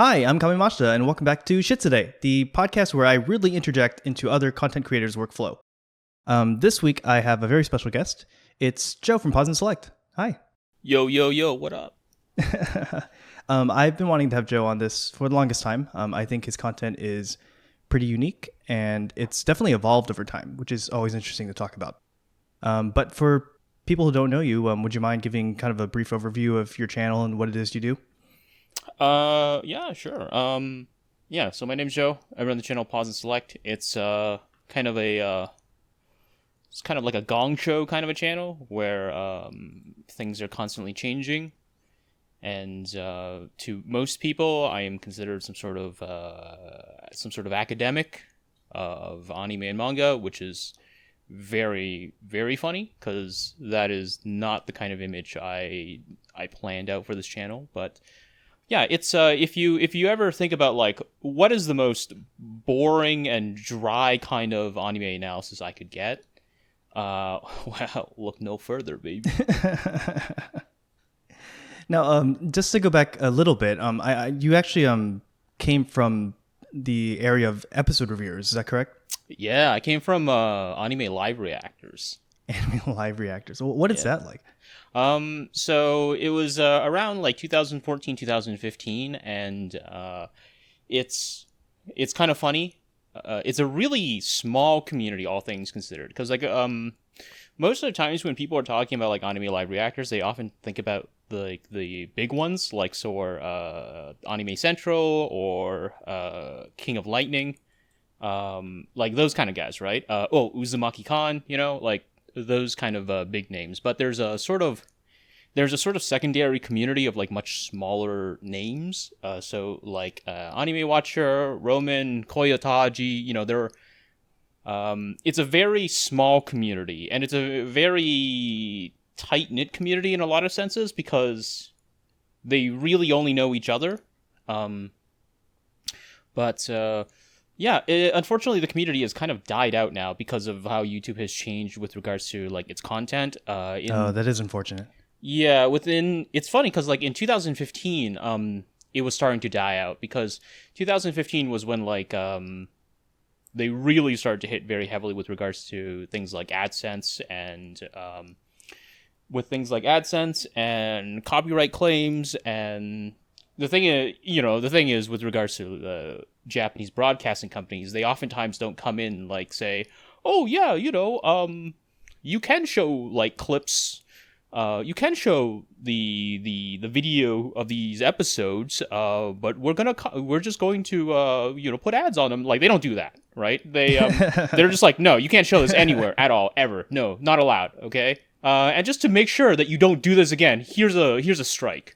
Hi, I'm Kamimashita, and welcome back to Shitsurei, the podcast where I rudely interject into other content creators' workflow. This week, I have a very special guest. It's Joe from Pause and Select. Hi. Yo, what up? I've been wanting to have Joe on this for the longest time. I think his content is pretty unique, and it's definitely evolved over time, which is always interesting to talk about. But for people who don't know you, would you mind giving kind of a brief overview of your channel and what it is you do? Yeah, sure. So my name's Joe. I run the channel Pause and Select. It's kind of like a gong show kind of a channel where things are constantly changing, and to most people, I am considered some sort of academic of anime and manga, which is very, very funny because that is not the kind of image I planned out for this channel, but. Yeah, it's if you ever think about like what is the most boring and dry kind of anime analysis I could get, well, look no further, baby. Now, just to go back a little bit, you actually came from the area of episode reviewers. Is that correct? Yeah, I came from anime live reactors. Anime live reactors. What is that like? So it was around like 2014, 2015, and it's kind of funny. It's a really small community, all things considered, because like most of the times when people are talking about like anime live reactors, they often think about the big ones like Anime Central or King of Lightning, like those kind of guys, right? Uzumaki Khan, like those kind of big names, but there's a sort of secondary community of like much smaller names. So like Anime Watcher, Roman, Koyotaji, they're it's a very small community, and it's a very tight-knit community in a lot of senses because they really only know each other. Unfortunately, the community has kind of died out now because of how YouTube has changed with regards to like its content. That is unfortunate. Yeah, it's funny because like in 2015, it was starting to die out because 2015 was when like they really started to hit very heavily with regards to things like AdSense and copyright claims. And the thing is with regards to the Japanese broadcasting companies, they oftentimes don't come in like say, oh yeah, you can show like clips, you can show the video of these episodes, but we're just going to put ads on them. Like they don't do that, right? They're just like, no, you can't show this anywhere at all, ever. No, not allowed. Okay, and just to make sure that you don't do this again, here's a strike.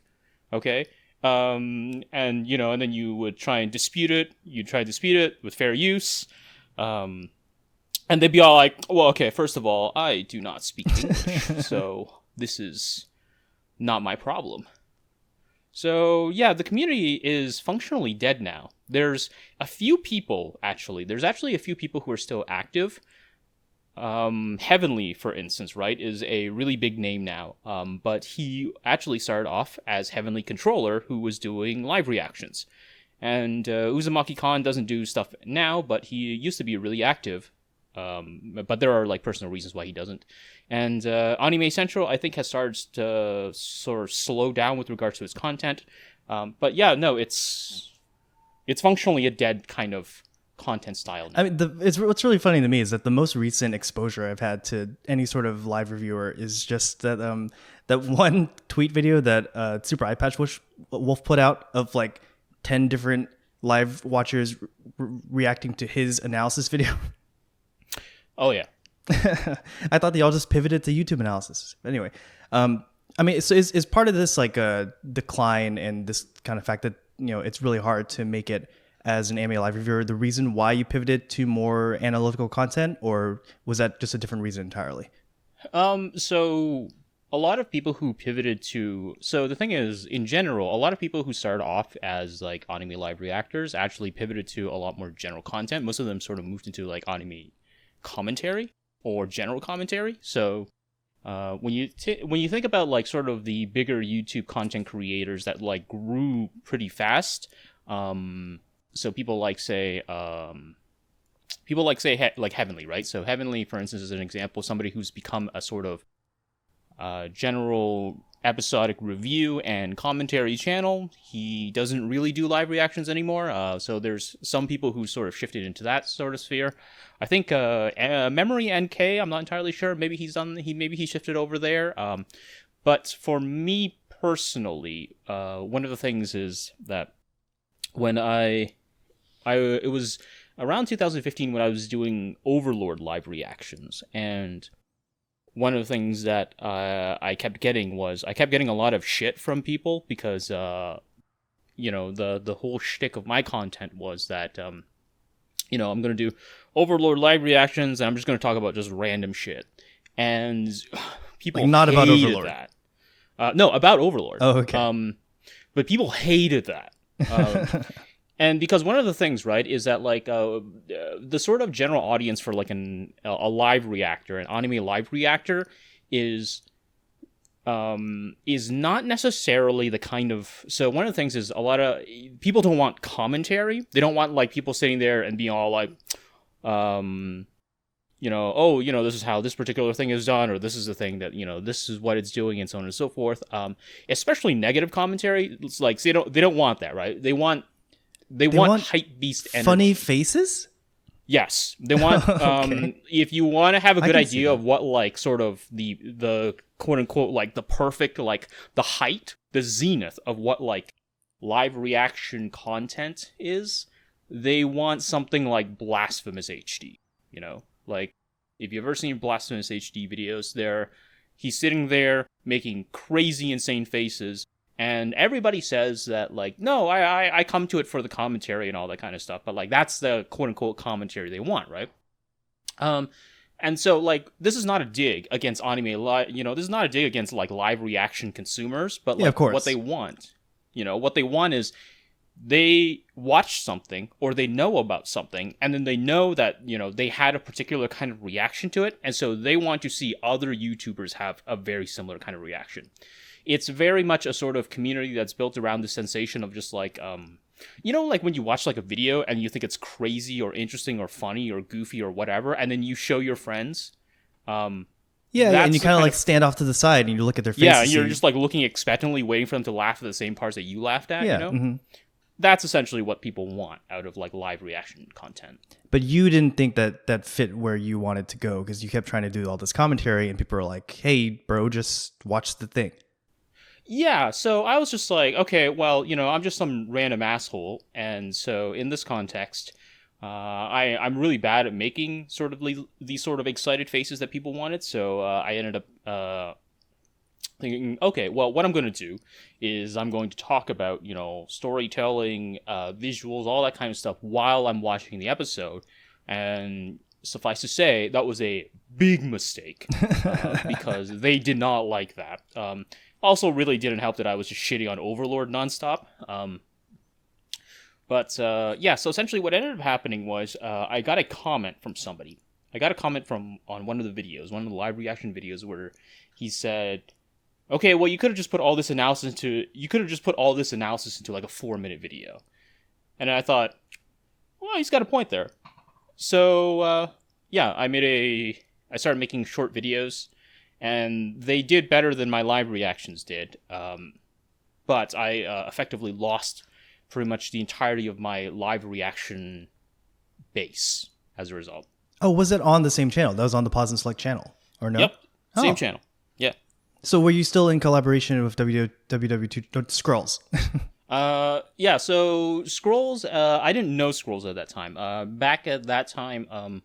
Okay. And then you would try and dispute it. You'd try to dispute it with fair use. And they'd be all like, well, okay, first of all, I do not speak English, so this is not my problem. So, yeah, the community is functionally dead now. There's a few people, actually. There's actually a few people who are still active. Heavenly, for instance, right, is a really big name now. But he actually started off as Heavenly Controller, who was doing live reactions. And Uzumaki Khan doesn't do stuff now, but he used to be really active. But there are like personal reasons why he doesn't. And Anime Central, I think, has started to sort of slow down with regards to its content. But yeah, no, it's functionally a dead kind of content style now. I mean, what's really funny to me is that the most recent exposure I've had to any sort of live reviewer is just that that one tweet video that Super Eye Patch Wolf put out of like 10 different live watchers reacting to his analysis video. Oh yeah. I thought they all just pivoted to YouTube analysis. Anyway, I mean, so is part of this like a decline and this kind of fact that it's really hard to make it as an anime live reviewer the reason why you pivoted to more analytical content, or was that just a different reason entirely? So a lot of people who pivoted to, so the thing is, in general, a lot of people who started off as like anime live reactors actually pivoted to a lot more general content. Most of them sort of moved into like anime commentary or general commentary. So when you think about like sort of the bigger YouTube content creators that like grew pretty fast, So people like say like Heavenly, right? So Heavenly, for instance, is an example of somebody who's become a sort of general episodic review and commentary channel. He doesn't really do live reactions anymore. So there's some people who sort of shifted into that sort of sphere. I think Memory NK, I'm not entirely sure. Maybe he shifted over there. But for me personally, one of the things is that when it was around 2015 when I was doing Overlord live reactions, and one of the things that I kept getting a lot of shit from people because the whole shtick of my content was that I'm going to do Overlord live reactions and I'm just going to talk about just random shit, and people like not about Overlord. That. No, about Overlord. Oh, okay. But people hated that. And because one of the things, right, is that like the sort of general audience for like a live reactor, an anime live reactor, is not necessarily the kind of. So one of the things is a lot of people don't want commentary. They don't want like people sitting there and being all like, this is how this particular thing is done, or this is the thing that this is what it's doing, and so on and so forth. Especially negative commentary. It's like they don't want that, right? They want hype beast energy. Funny faces? Yes. They want okay. If you want to have a good idea of what like sort of the quote unquote like the perfect like the height, the zenith of what like live reaction content is, they want something like Blasphemous HD, Like if you've ever seen Blasphemous HD videos, he's sitting there making crazy insane faces. And everybody says that, like, no, I come to it for the commentary and all that kind of stuff. But, like, that's the quote-unquote commentary they want, right? And so, like, this is not a dig against anime, this is not a dig against, like, live reaction consumers. But, like, yeah, of course. What they want is they watch something or they know about something. And then they know that, they had a particular kind of reaction to it. And so they want to see other YouTubers have a very similar kind of reaction. It's very much a sort of community that's built around the sensation of just like, like when you watch like a video and you think it's crazy or interesting or funny or goofy or whatever, and then you show your friends. And you kind of like stand off to the side and you look at their faces. Yeah, and you're just like looking expectantly, waiting for them to laugh at the same parts that you laughed at. Yeah, Mm-hmm. That's essentially what people want out of like live reaction content. But you didn't think that fit where you wanted to go because you kept trying to do all this commentary and people are like, "Hey, bro, just watch the thing." Yeah, so I was just like, okay, well, I'm just some random asshole, and so in this context, I'm really bad at making sort of these sort of excited faces that people wanted, so I ended up thinking, okay, well, what I'm going to do is I'm going to talk about, storytelling, visuals, all that kind of stuff while I'm watching the episode, and suffice to say, that was a big mistake, because they did not like that. Also really didn't help that I was just shitting on Overlord nonstop. So essentially what ended up happening was I got a comment from somebody. I got a comment on one of the videos, one of the live reaction videos, where he said, okay, well, you could have just put all this analysis into like a 4-minute video. And I thought, well, he's got a point there. So, I started making short videos, and they did better than my live reactions did. But I effectively lost pretty much the entirety of my live reaction base as a result. Oh, was it on the same channel? That was on the Pause and Select channel, or no? Yep, same channel. Yeah. So were you still in collaboration with WW2 Scrolls? Yeah. So Scrolls, I didn't know Scrolls at that time. Back at that time,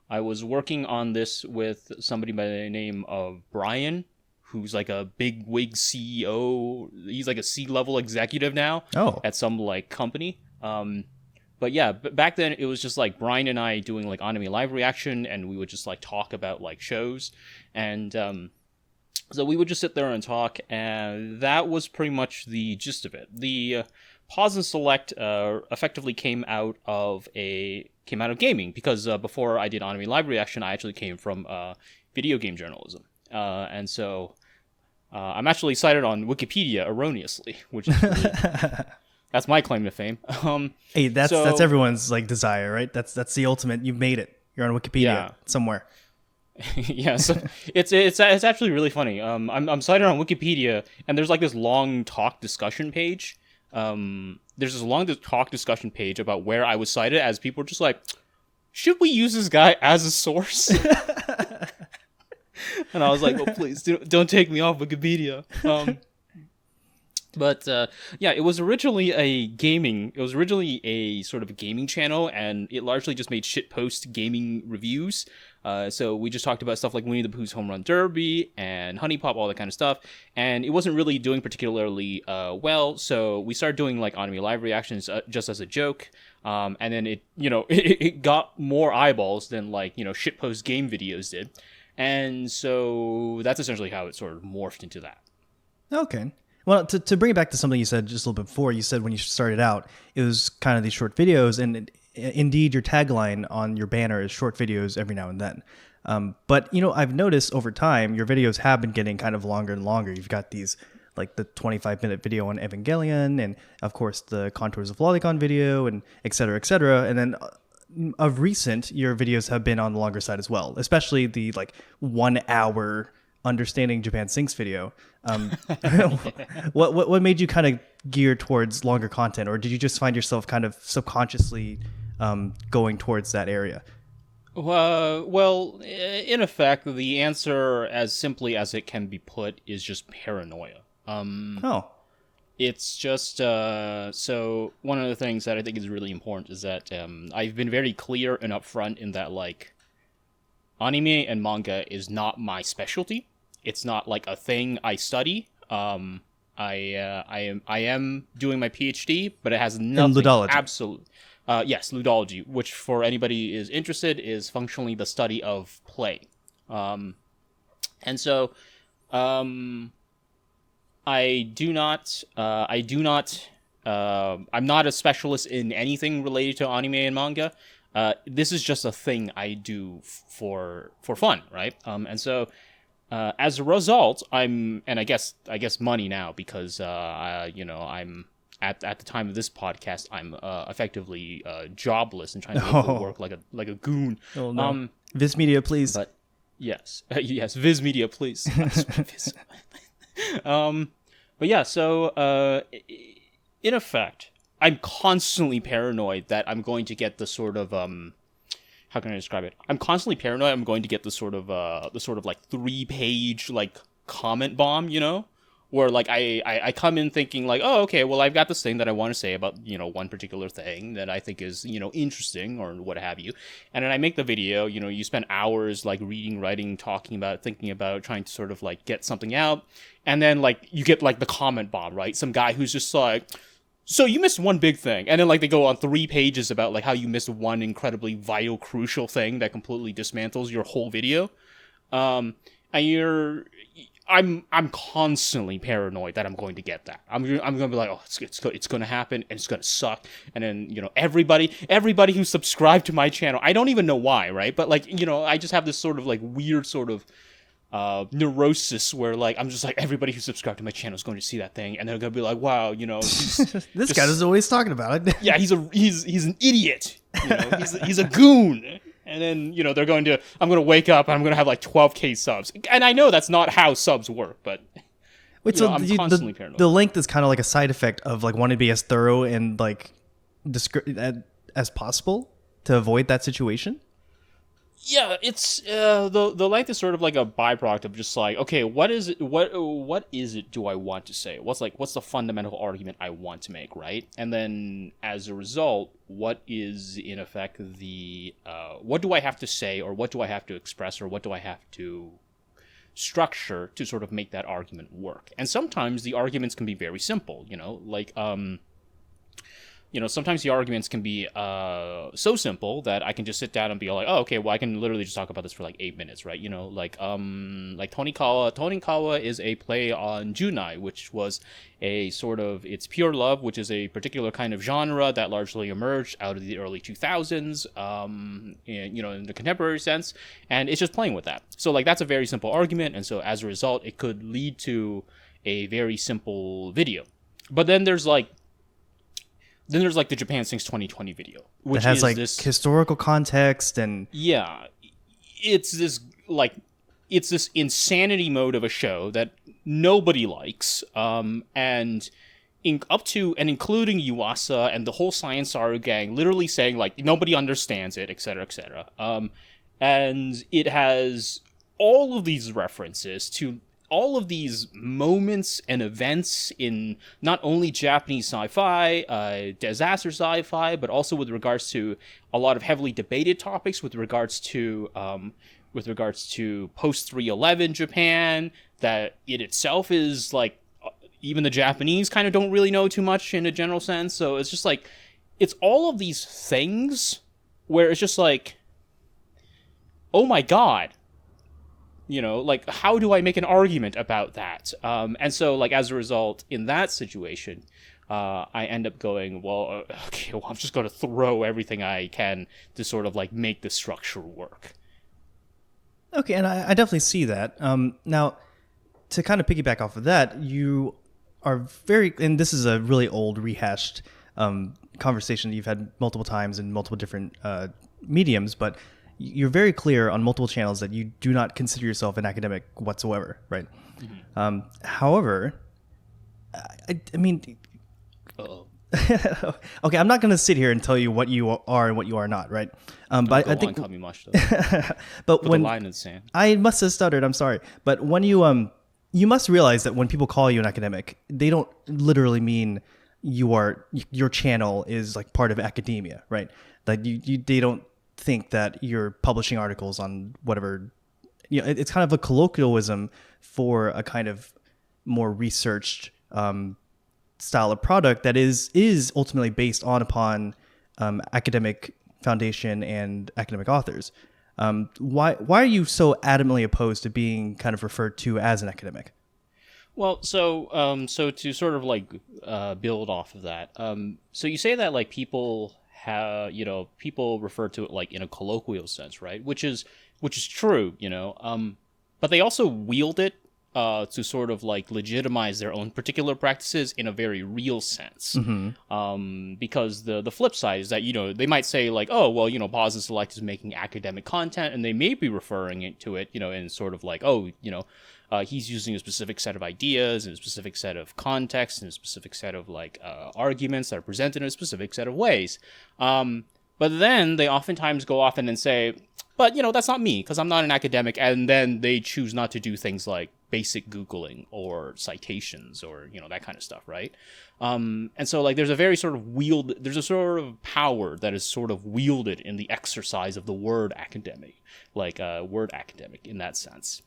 I was working on this with somebody by the name of Brian, who's like a big wig CEO. He's like a C-level executive now at some like company. But yeah, back then it was just like Brian and I doing like anime live reaction, and we would just like talk about like shows, and so we would just sit there and talk, and that was pretty much the gist of it. The Pause and Select effectively came out of gaming, because before I did anime live reaction, I actually came from video game journalism, and so I'm actually cited on Wikipedia erroneously, which is That's my claim to fame. Hey, that's everyone's like desire, right? That's the ultimate. You've made it. You're on Wikipedia somewhere. Yeah, so it's actually really funny. I'm cited on Wikipedia, and there's like this long talk discussion page. There's this long talk discussion page about where I was cited, as people were just like, should we use this guy as a source? And I was like, oh, please don't take me off Wikipedia. But yeah, it was originally a sort of a gaming channel, and it largely just made shitpost gaming reviews. So we just talked about stuff like Winnie the Pooh's Home Run Derby and Honey Pop, all that kind of stuff. And it wasn't really doing particularly well, so we started doing like anime live reactions just as a joke. And then it got more eyeballs than like, shitpost game videos did. And so that's essentially how it sort of morphed into that. Okay. Well, to bring it back to something you said just a little bit before, you said when you started out, it was kind of these short videos, and indeed your tagline on your banner is short videos every now and then. But, I've noticed over time, your videos have been getting kind of longer and longer. You've got these, like the 25-minute video on Evangelion, and of course the Contours of Lolicon video, and et cetera, et cetera. And then of recent, your videos have been on the longer side as well, especially the like 1 hour Understanding Japan Sinks video. What made you kind of gear towards longer content, or did you just find yourself kind of subconsciously going towards that area? Well, in effect, the answer, as simply as it can be put, is just paranoia. It's just so one of the things that I think is really important is that I've been very clear and upfront in that like anime and manga is not my specialty. It's not like a thing I study. I am doing my PhD, but it has nothing. In ludology. Absolutely. Yes, ludology, which for anybody is interested is functionally the study of play. And so I'm not a specialist in anything related to anime and manga. This is just a thing I do for fun, right? And so as a result, and I guess money now, because I'm at the time of this podcast, I'm effectively jobless and trying to make work like a goon. Oh no. Viz Media, please. But yes, yes, Viz Media, please. But yeah, so in effect, I'm constantly paranoid that I'm going to get the sort of how can I describe it? I'm constantly paranoid I'm going to get the sort of like 3-page like comment bomb, where like I come in thinking like, oh, okay, well, I've got this thing that I want to say about one particular thing that I think is interesting or what have you, and then I make the video. You spend hours like reading, writing, talking about, thinking about, trying to sort of like get something out, and then like you get like the comment bomb, right? Some guy who's just like, so you missed one big thing, and then like they go on 3 pages about like how you missed one incredibly vital, crucial thing that completely dismantles your whole video, and I'm constantly paranoid that I'm going to get that. I'm going to be like, oh, it's going to happen, and it's going to suck, and then everybody who's subscribed to my channel, I don't even know why, right? But like I just have this sort of like weird sort of neurosis where like I'm just like, everybody who subscribed to my channel is going to see that thing, and they're gonna be like, wow, this guy is always talking about it. Yeah, he's an idiot. He's a goon. And then I'm gonna wake up and I'm gonna have like 12K subs, and I know that's not how subs work, but I'm constantly paranoid. The length is kind of like a side effect of like wanting to be as thorough and like as possible to avoid that situation. Yeah, it's the length is sort of like a byproduct of just like, okay, what is it do I want to say? What's the fundamental argument I want to make, right? And then as a result, what is in effect the what do I have to say, or what do I have to express, or what do I have to structure to sort of make that argument work? And sometimes the arguments can be very simple, sometimes the arguments can be so simple that I can just sit down and be like, oh, okay, well, I can literally just talk about this for like 8 minutes, right? Like Tonikawa is a play on Junai, which was a sort of, it's pure love, which is a particular kind of genre that largely emerged out of the early 2000s, in the contemporary sense, and it's just playing with that. So like that's a very simple argument, and so as a result, it could lead to a very simple video. But then there's like then there's like the Japan Since 2020 video, which It has is like this historical context and yeah, it's this insanity mode of a show that nobody likes, and up to and including Yuasa and the whole Science Saru gang, literally saying like nobody understands it, etc., etc. And it has all of these references to all of these moments and events in not only Japanese sci-fi, disaster sci-fi, but also with regards to a lot of heavily debated topics with regards to post 311 Japan, that it itself is like even the Japanese kind of don't really know too much in a general sense. So it's just like it's all of these things where it's just like, oh my god. Like, how do I make an argument about that? And so, like, as a result, in that situation, I end up going, well, okay, well, I'm just going to throw everything I can to sort of, like, make the structure work. Okay, and I definitely see that. Now, to kind of piggyback off of that, you are very, and this is a really old, rehashed conversation that you've had multiple times in multiple different mediums, but you're very clear on multiple channels that you do not consider yourself an academic whatsoever, right? Mm-hmm. However, I mean, okay, I'm not going to sit here and tell you what you are and what you are not, right? But I think Kamimashita. But put when the line in the sand. I must have stuttered, I'm sorry. But when you must realize that when people call you an academic, they don't literally mean your channel is like part of academia, right? Like they don't think that you're publishing articles on whatever, it's kind of a colloquialism for a kind of more researched style of product that is ultimately based upon academic foundation and academic authors. Why are you so adamantly opposed to being kind of referred to as an academic? Well, so to sort of like build off of that, so you say that like people people refer to it like in a colloquial sense, right? Which is true, but they also wield it to sort of like legitimize their own particular practices in a very real sense. Mm-hmm. Because the flip side is that, they might say like, oh, well, Pause and Select is making academic content, and they may be referring to it, in sort of like, oh, he's using a specific set of ideas and a specific set of context and a specific set of like arguments that are presented in a specific set of ways. But then they oftentimes go off and then say, but, that's not me because I'm not an academic. And then they choose not to do things like basic Googling or citations or, that kind of stuff, right? And so like there's a sort of power that is sort of wielded in the exercise of the word academic, like word academic in that sense.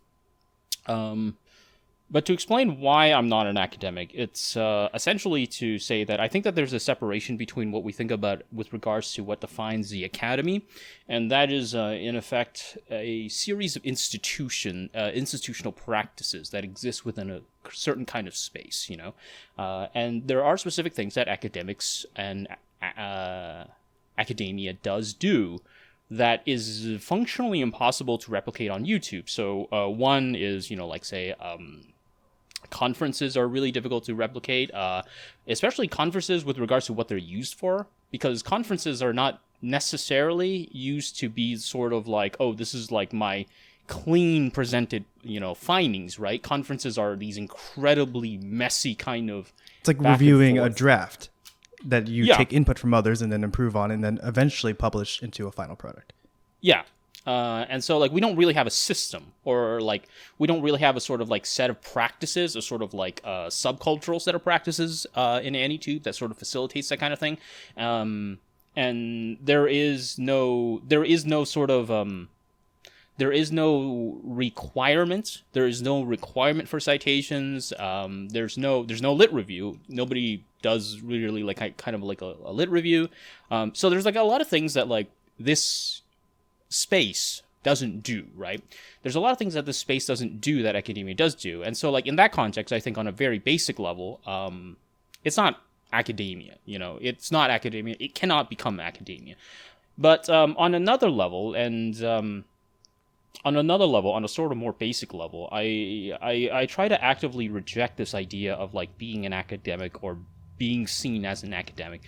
But to explain why I'm not an academic, it's essentially to say that I think that there's a separation between what we think about with regards to what defines the academy, and that is, in effect, a series of institutional practices that exist within a certain kind of space, and there are specific things that academics and academia does do that is functionally impossible to replicate on YouTube. So one is, like say, conferences are really difficult to replicate, especially conferences with regards to what they're used for, because conferences are not necessarily used to be sort of like, oh, this is like my clean presented, findings, right? Conferences are these incredibly messy kind of... It's like reviewing a draft that you take input from others and then improve on and then eventually publish into a final product. Yeah. And so like we don't really have a system, or like we don't really have a sort of like set of practices, a sort of like subcultural set of practices in anitube that sort of facilitates that kind of thing. And there is no sort of there is no requirement. There is no requirement for citations. There's no lit review. Nobody does really like kind of like a lit review. So there's like a lot of things that like this space doesn't do, right? There's a lot of things that this space doesn't do that academia does do. And so like in that context, I think on a very basic level, it's not academia, it's not academia. It cannot become academia. But on another level, and on a sort of more basic level, I try to actively reject this idea of like being an academic or being seen as an academic,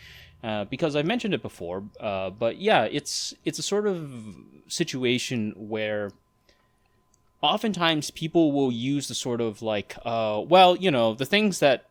because I mentioned it before. But yeah, it's a sort of situation where oftentimes people will use the sort of like, well, the things that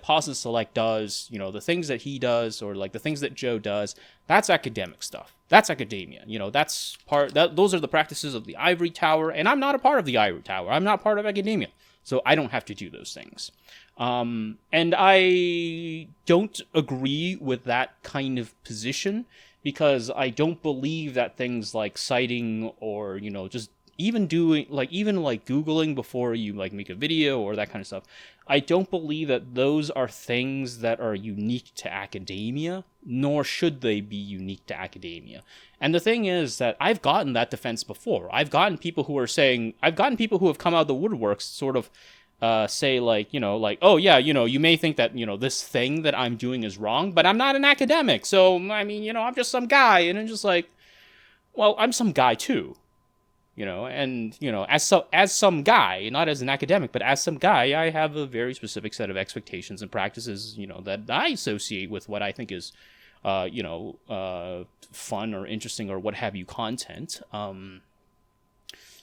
Pause Select does, the things that he does, or like the things that Joe does, that's academic stuff. That's academia. Those are the practices of the ivory tower, and I'm not a part of the ivory tower. I'm not part of academia, so I don't have to do those things. And I don't agree with that kind of position, because I don't believe that things like citing or, just even Googling before you like make a video or that kind of stuff, I don't believe that those are things that are unique to academia, nor should they be unique to academia. And the thing is that I've gotten that defense before. I've gotten people who have come out of the woodworks sort of say oh yeah, you may think that, this thing that I'm doing is wrong, but I'm not an academic. So, I mean, I'm just some guy. And I'm just like, well, I'm some guy too. As some guy, not as an academic, but as some guy, I have a very specific set of expectations and practices, that I associate with what I think is, fun or interesting or what have you content.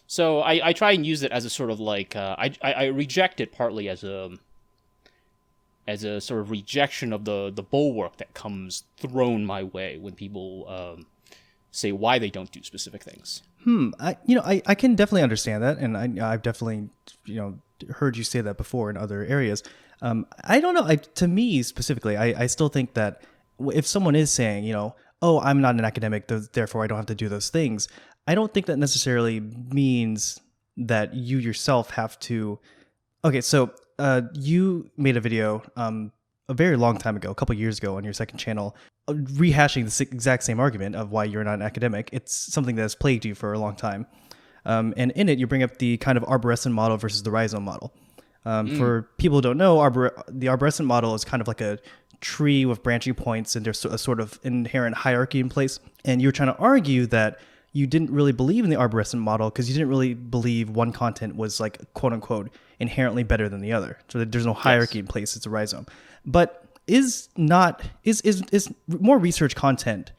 So I try and use it as a sort of like, I reject it partly as a sort of rejection of the bulwark that comes thrown my way when people say why they don't do specific things. I can definitely understand that, and I've definitely heard you say that before in other areas. I don't know. To me specifically, I still think that if someone is saying, oh, I'm not an academic, therefore I don't have to do those things, I don't think that necessarily means that you yourself have to. Okay, so you made a video a very long time ago, a couple years ago, on your second channel, rehashing the exact same argument of why you're not an academic. It's something that has plagued you for a long time. And in it, you bring up the kind of arborescent model versus the rhizome model. For people who don't know, the arborescent model is kind of like a tree with branching points, and there's a sort of inherent hierarchy in place. And you're trying to argue that you didn't really believe in the arborescent model because you didn't really believe one content was like, quote unquote, inherently better than the other. So that there's no hierarchy in place. It's a rhizome. But is more research content,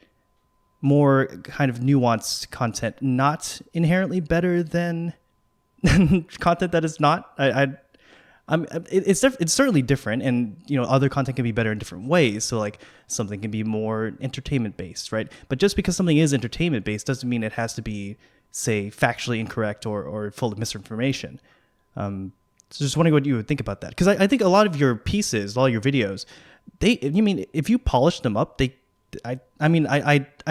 more kind of nuanced content, not inherently better than content that is not? It's certainly different, and other content can be better in different ways. So like something can be more entertainment based, right? But just because something is entertainment based doesn't mean it has to be, say, factually incorrect or full of misinformation. So just wondering what you would think about that, because I think a lot of your pieces, all your videos, if you polish them up, I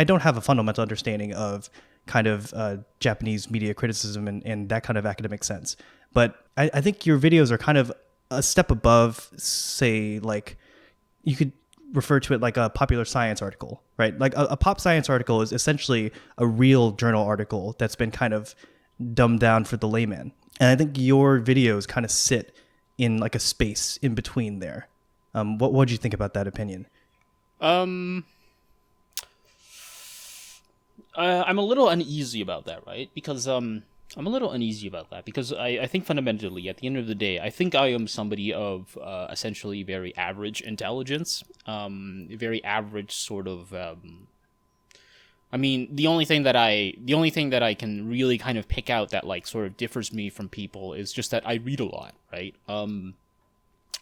don't have a fundamental understanding of kind of Japanese media criticism and that kind of academic sense. But I think your videos are kind of a step above, say, like, you could refer to it like a popular science article, right? Like a pop science article is essentially a real journal article that's been kind of dumbed down for the layman. And I think your videos kind of sit in like a space in between there. What do you think about that opinion? I'm a little uneasy about that, right? Because I think fundamentally, at the end of the day, I think I am somebody of essentially very average intelligence, very average sort of. The only thing that I can really kind of pick out that like sort of differs me from people is just that I read a lot, right?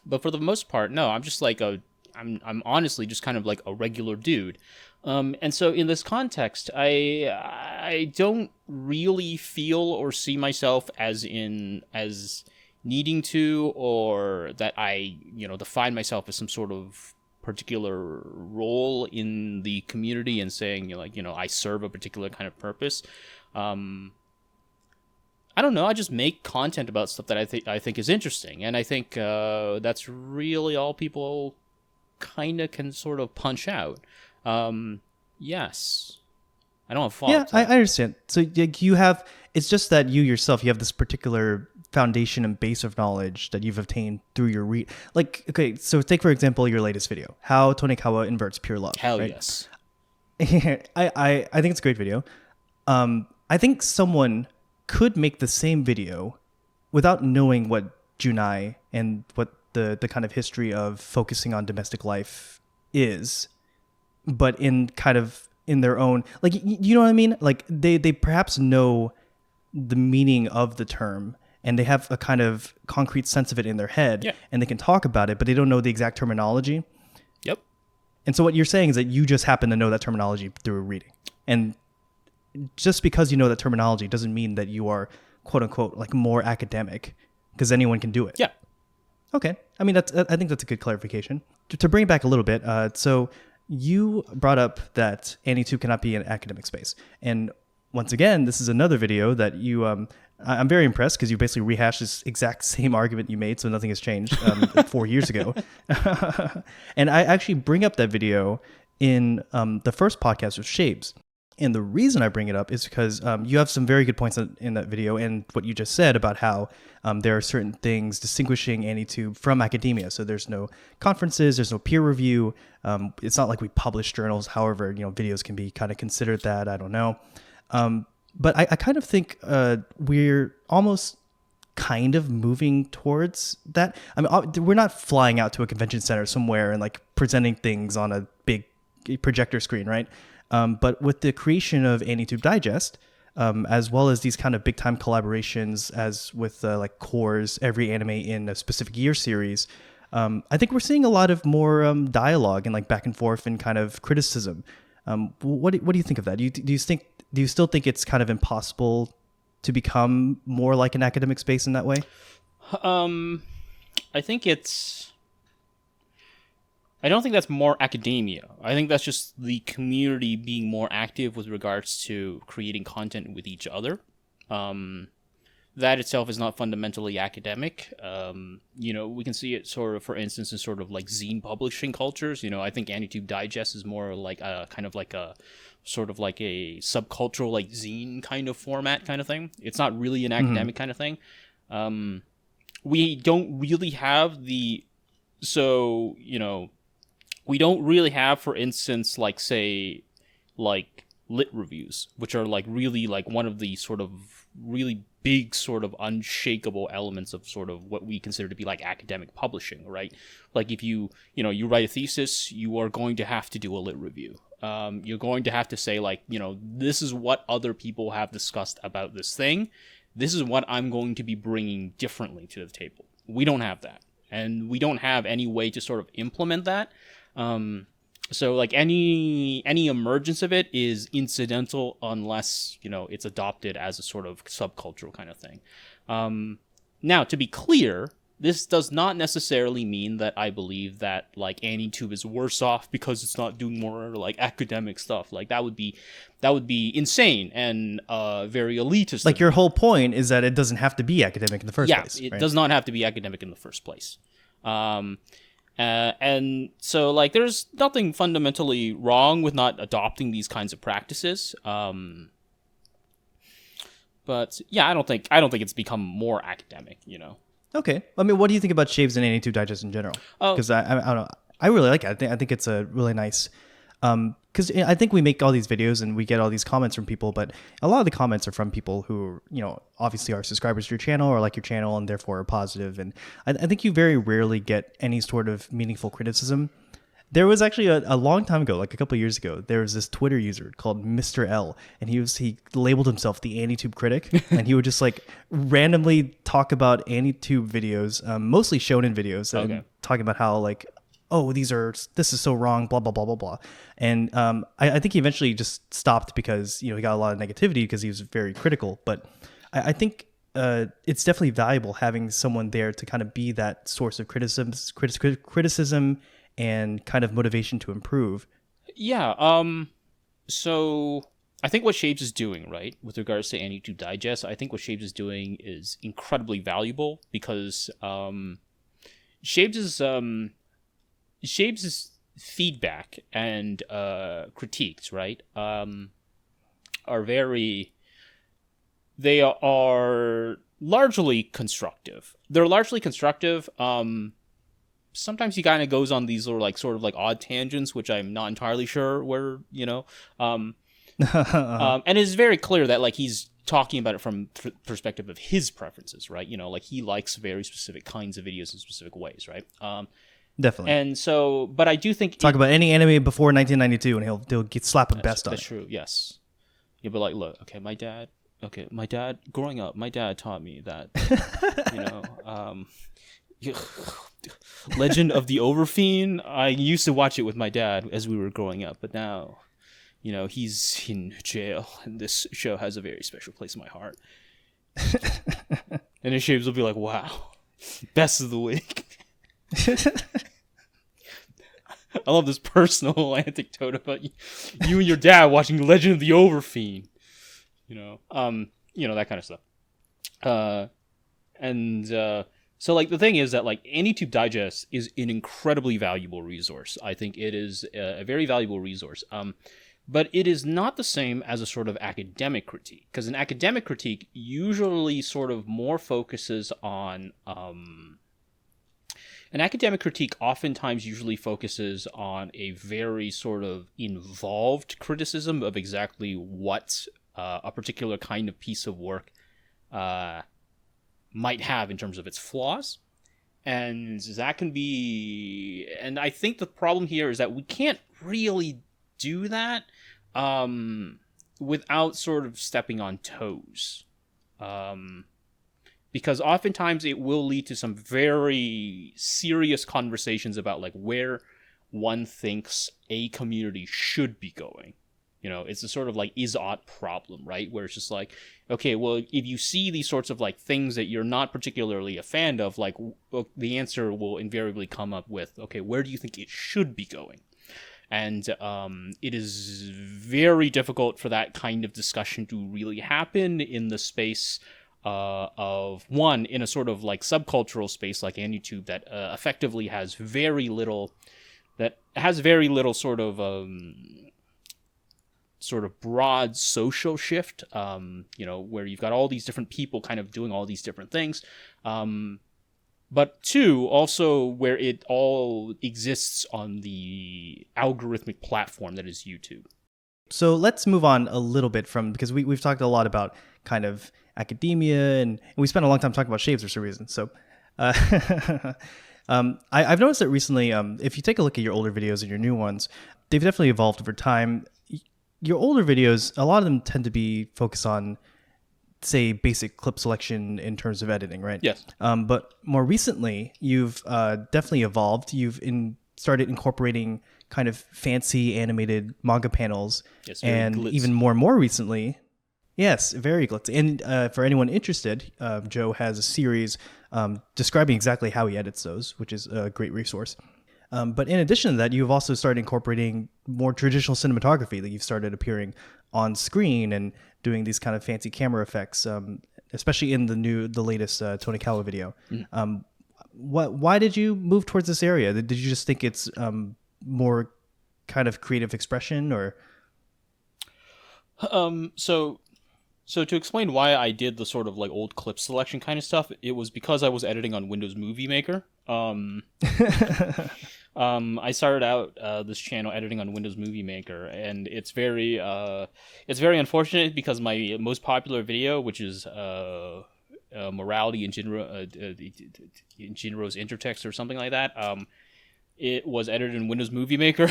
But for the most part, no, I'm just like I'm honestly just kind of like a regular dude. And so in this context, I don't really feel or see myself as needing to, or that I, define myself as some sort of particular role in the community and saying, I serve a particular kind of purpose. I don't know. I just make content about stuff that I think is interesting, and I think that's really all people kind of can sort of punch out. Yes, I don't have fault. Yeah, I understand. So it's just that you yourself, you have this particular foundation and base of knowledge that you've obtained through your read. Like, okay, so take for example your latest video, how Tonikawa inverts pure love. Hell right? Yes. I think it's a great video. I think someone could make the same video without knowing what Junai and what the kind of history of focusing on domestic life is, but in kind of in their own, like, you know what I mean? Like they perhaps know the meaning of the term and they have a kind of concrete sense of it in their head, Yeah. and they can talk about it, but they don't know the exact terminology. Yep. And so what you're saying is that you just happen to know that terminology through reading. And just because you know that terminology doesn't mean that you are, quote unquote, like more academic, because anyone can do it. Yeah. Okay. I mean, I think that's a good clarification. To bring it back a little bit, so you brought up that anitube cannot be an academic space. And once again, this is another video that you, I'm very impressed because you basically rehashed this exact same argument you made, so nothing has changed 4 years ago. And I actually bring up that video in the first podcast with Shapes. And the reason I bring it up is because you have some very good points in that video and what you just said about how there are certain things distinguishing anitube from academia. So there's no conferences, there's no peer review. It's not like we publish journals. However, videos can be kind of considered that. I don't know. But I kind of think we're almost kind of moving towards that. I mean, we're not flying out to a convention center somewhere and like presenting things on a big projector screen, right? But with the creation of Anitube Digest, as well as these kind of big time collaborations, as with like Core's Every Anime in a Specific Year series, I think we're seeing a lot of more dialogue and like back and forth and kind of criticism. What do you think of that? Do you still think it's kind of impossible to become more like an academic space in that way? I don't think that's more academia. I think that's just the community being more active with regards to creating content with each other. That itself is not fundamentally academic. We can see it sort of, for instance, in sort of like zine publishing cultures. I think Anitube Digest is more like a kind of like a sort of like a subcultural like zine kind of format kind of thing. It's not really an academic kind of thing. We don't really have we don't really have, for instance, like say, like lit reviews, which are like really like one of the sort of really big sort of unshakable elements of sort of what we consider to be like academic publishing, right? Like if you write a thesis, you are going to have to do a lit review. You're going to have to say like, this is what other people have discussed about this thing. This is what I'm going to be bringing differently to the table. We don't have that. And we don't have any way to sort of implement that. So like any emergence of it is incidental unless, it's adopted as a sort of subcultural kind of thing. Now, to be clear, this does not necessarily mean that I believe that like Anitube is worse off because it's not doing more like academic stuff. Like that would be insane and very elitist. Like your whole point is that it doesn't have to be academic in the first place. Yeah, it does not have to be academic in the first place. And so like there's nothing fundamentally wrong with not adopting these kinds of practices. But yeah, I don't think it's become more academic, Okay. I mean, what do you think about Shaves and Anitube Digest in general? Because I don't know. I really like it. I think it's a really nice. Because I think we make all these videos and we get all these comments from people, but a lot of the comments are from people who, obviously are subscribers to your channel or like your channel and therefore are positive. And I think you very rarely get any sort of meaningful criticism. There was actually a long time ago, like a couple of years ago, there was this Twitter user called Mr. L, and he labeled himself the Anitube critic, and he would just like randomly talk about Anitube videos, mostly shonen videos, and talking about how like, oh, this is so wrong, blah, blah, blah, blah, blah. And I think he eventually just stopped because, he got a lot of negativity because he was very critical. But I think it's definitely valuable having someone there to kind of be that source of criticism and kind of motivation to improve. Yeah. So I think what Shapes is doing, right, with regards to Anitube Digest, I think what Shapes is doing is incredibly valuable because Shapes' feedback and critiques, right, they are largely constructive. They're largely constructive. Sometimes he kind of goes on these sort of odd tangents, which I'm not entirely sure where, and it's very clear that like he's talking about it from perspective of his preferences, right? Like he likes very specific kinds of videos in specific ways, right? Definitely. And so, but I do think talk about any anime before 1992, and he'll get slap a best on that's it. true. Yes. Yeah, but like, look, okay, my dad. Growing up, my dad taught me that, Legend of the Overfiend. I used to watch it with my dad as we were growing up, but now, he's in jail, and this show has a very special place in my heart. And his shaves will be like, wow, best of the week. I love this personal anecdote about you and your dad watching Legend of the Overfiend. That kind of stuff. So like the thing is that like Anitube Digest is an incredibly valuable resource. I think it is a very valuable resource. But it is not the same as a sort of academic critique, because an academic critique usually sort of more focuses on an academic critique oftentimes usually focuses on a very sort of involved criticism of exactly what a particular kind of piece of work might have in terms of its flaws. And that can be... And I think the problem here is that we can't really do that without sort of stepping on toes. Because oftentimes it will lead to some very serious conversations about like where one thinks a community should be going. It's a sort of like is-ought problem, right? Where it's just like, okay, well, if you see these sorts of like things that you're not particularly a fan of, like the answer will invariably come up with, okay, where do you think it should be going? And it is very difficult for that kind of discussion to really happen in the space of one, in a sort of like subcultural space like AniTube that effectively has very little sort of broad social shift, where you've got all these different people kind of doing all these different things. But two, also where it all exists on the algorithmic platform that is YouTube. So let's move on a little bit because we've talked a lot about kind of academia, and we spent a long time talking about shaves for some reason. So I've noticed that recently, if you take a look at your older videos and your new ones, they've definitely evolved over time. Your older videos, a lot of them tend to be focused on, say, basic clip selection in terms of editing, right? Yes. But more recently, you've definitely evolved. You've started incorporating kind of fancy animated manga panels. Yes, and glitzy. Even more recently, yes, very glitzy. And for anyone interested, Joe has a series describing exactly how he edits those, which is a great resource. But in addition to that, you've also started incorporating more traditional cinematography. That you've started appearing on screen and doing these kind of fancy camera effects, especially in the latest Tonikawa video. Mm-hmm. Why did you move towards this area? Did you just think it's more kind of creative expression, or? So to explain why I did the sort of like old clip selection kind of stuff, it was because I was editing on Windows Movie Maker. I started out this channel editing on Windows Movie Maker, and it's very unfortunate because my most popular video, which is morality in Jinro's intertext or something like that, it was edited in Windows Movie Maker.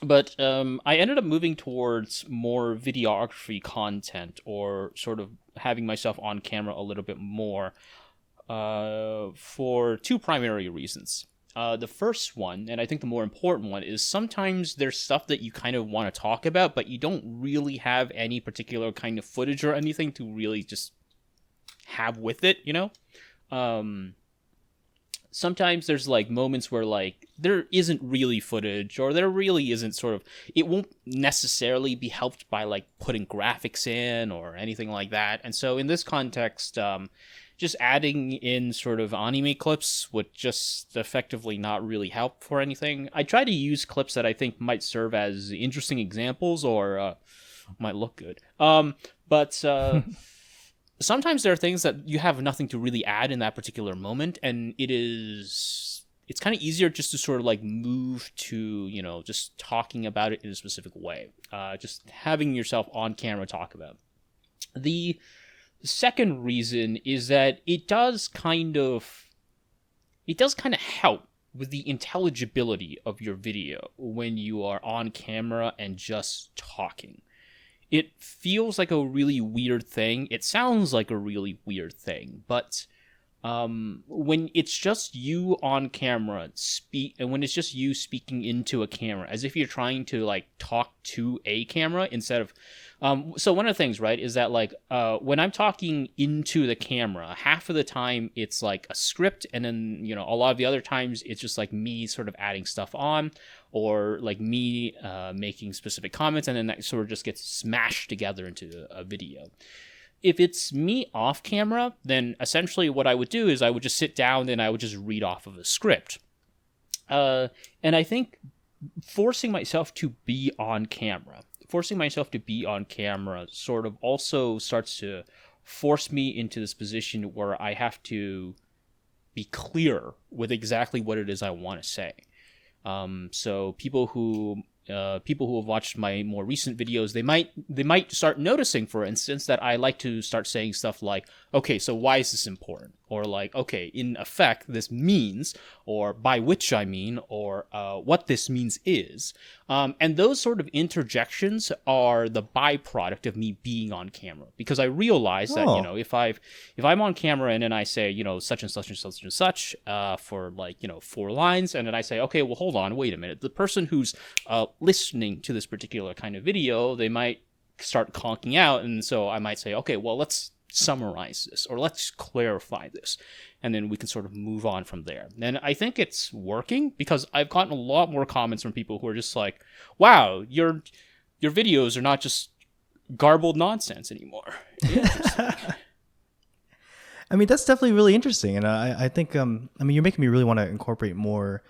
But I ended up moving towards more videography content, or sort of having myself on camera a little bit more, for two primary reasons. The first one, and I think the more important one, is sometimes there's stuff that you kind of want to talk about, but you don't really have any particular kind of footage or anything to really just have with it, Sometimes there's like moments where like there isn't really footage, or there really isn't it won't necessarily be helped by like putting graphics in or anything like that. And so in this context, just adding in sort of anime clips would just effectively not really help for anything. I try to use clips that I think might serve as interesting examples or might look good. But sometimes there are things that you have nothing to really add in that particular moment, and it's kind of easier just to sort of like move to, just talking about it in a specific way. Just having yourself on camera talk about it. The second reason is that it does kind of help with the intelligibility of your video when you are on camera and just talking. It feels like a really weird thing. It sounds like a really weird thing, but when it's just you on camera and when it's just you speaking into a camera, as if you're trying to like talk to a camera instead of, so one of the things, right, is that like when I'm talking into the camera, half of the time it's like a script, and then a lot of the other times it's just like me sort of adding stuff on, or like me making specific comments, and then that sort of just gets smashed together into a video. If it's me off camera, then essentially what I would do is I would just sit down and I would just read off of a script. And I think forcing myself to be on camera sort of also starts to force me into this position where I have to be clear with exactly what it is I want to say. So people who have watched my more recent videos, they might start noticing, for instance, that I like to start saying stuff like, okay, so why is this important? Or like, okay, in effect, this means, or by which I mean, or what this means is. And those sort of interjections are the byproduct of me being on camera, because I realize that, if I'm on camera and then I say, such and such and such and such for like, 4 lines, and then I say, okay, well, hold on, wait a minute. The person who's listening to this particular kind of video, they might start conking out, and so I might say, okay, well, let's summarize this, or let's clarify this, and then we can sort of move on from there. And I think it's working, because I've gotten a lot more comments from people who are just like, wow, your videos are not just garbled nonsense anymore. Interesting. I mean, that's definitely really interesting, and I think you're making me really want to incorporate more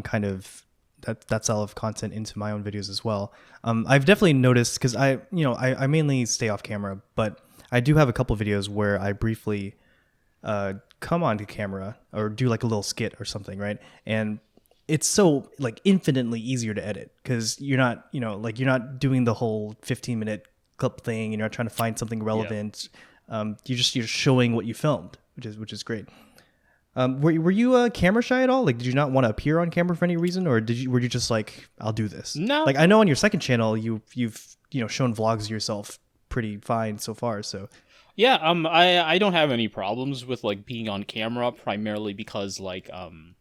kind of that style of content into my own videos as well. I've definitely noticed, because I mainly stay off camera, but I do have a couple videos where I briefly come onto camera or do like a little skit or something, right? And it's so like infinitely easier to edit, because you're not doing the whole 15-minute clip thing, and you're not trying to find something relevant. Yeah. You're just showing what you filmed, which is great. Were you camera shy at all? Like, did you not want to appear on camera for any reason, or were you just like, I'll do this? No. Like, I know on your second channel you've shown vlogs of yourself pretty fine so far. So yeah, I don't have any problems with like being on camera, primarily because I'm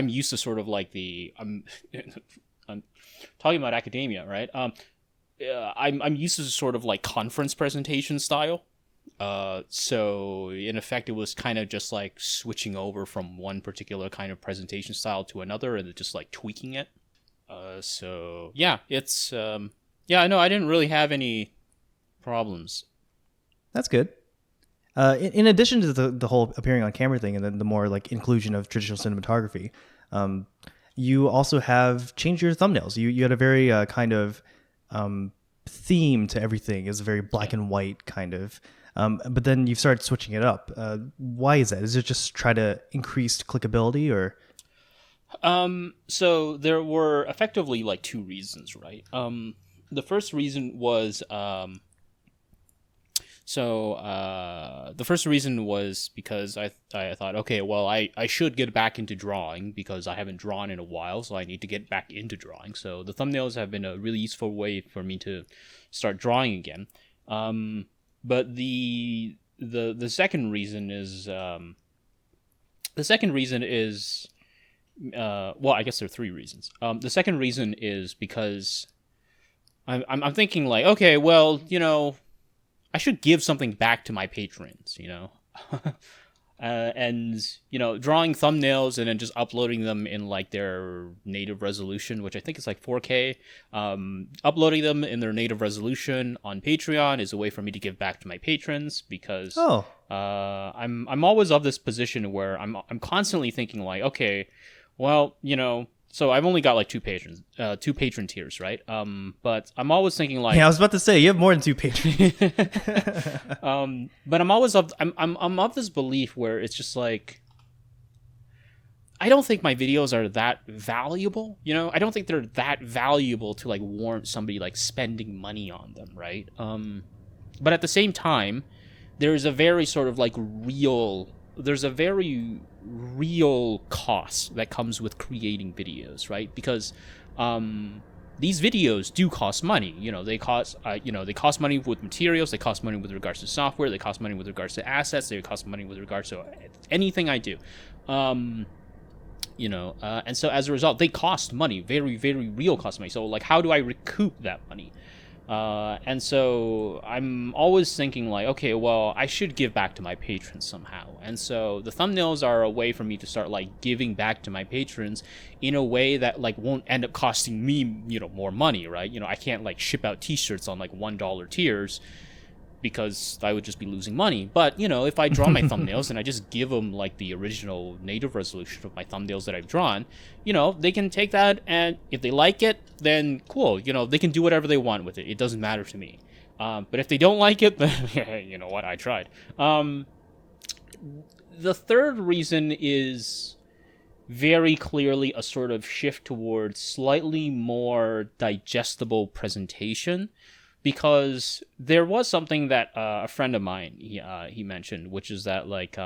used to sort of like I'm talking about academia, right? I'm used to sort of like conference presentation style. So in effect, it was kind of just like switching over from one particular kind of presentation style to another, and just like tweaking it. So yeah, it's yeah, no, I didn't really have any problems. That's good. In addition to the whole appearing on camera thing, and then the more like inclusion of traditional cinematography, you also have changed your thumbnails. You had a very kind of theme to everything. It's a very black and white kind of. But then you've started switching it up. Why is that? Is it just try to increase clickability, or? So there were effectively like 2 reasons, right? The first reason was because I thought, okay, well, I should get back into drawing, because I haven't drawn in a while, so I need to get back into drawing. So the thumbnails have been a really useful way for me to start drawing again. But the second reason is well, I guess there are 3 reasons. The second reason is because I'm thinking like, okay, well, I should give something back to my patrons, and drawing thumbnails and then just uploading them in like their native resolution, which I think is like 4K. Uploading them in their native resolution on Patreon is a way for me to give back to my patrons, because I'm always of this position where I'm constantly thinking like, okay, well, so I've only got like 2 patron tiers, right? But I'm always thinking like, yeah, I was about to say you have more than 2 patrons. But I'm always I'm of this belief where it's just like, I don't think my videos are that valuable. I don't think they're that valuable to like warrant somebody like spending money on them, right? But at the same time, there's a very sort of like there's a very real cost that comes with creating videos, right? Because these videos do cost money. They cost money with materials, they cost money with regards to software, they cost money with regards to assets, they cost money with regards to anything I do. And so as a result, they cost money, very, very real cost money. So like, how do I recoup that money? And so I'm always thinking like, okay, well, I should give back to my patrons somehow. And so the thumbnails are a way for me to start like giving back to my patrons in a way that like won't end up costing me, more money, right? I can't like ship out t-shirts on like $1 tiers because I would just be losing money. But, if I draw my thumbnails and I just give them like the original native resolution of my thumbnails that I've drawn, they can take that, and if they like it, then cool. They can do whatever they want with it. It doesn't matter to me. But if they don't like it, then you know what? I tried. The third reason is very clearly a sort of shift towards slightly more digestible presentation. Because there was something that a friend of mine he mentioned, which is that like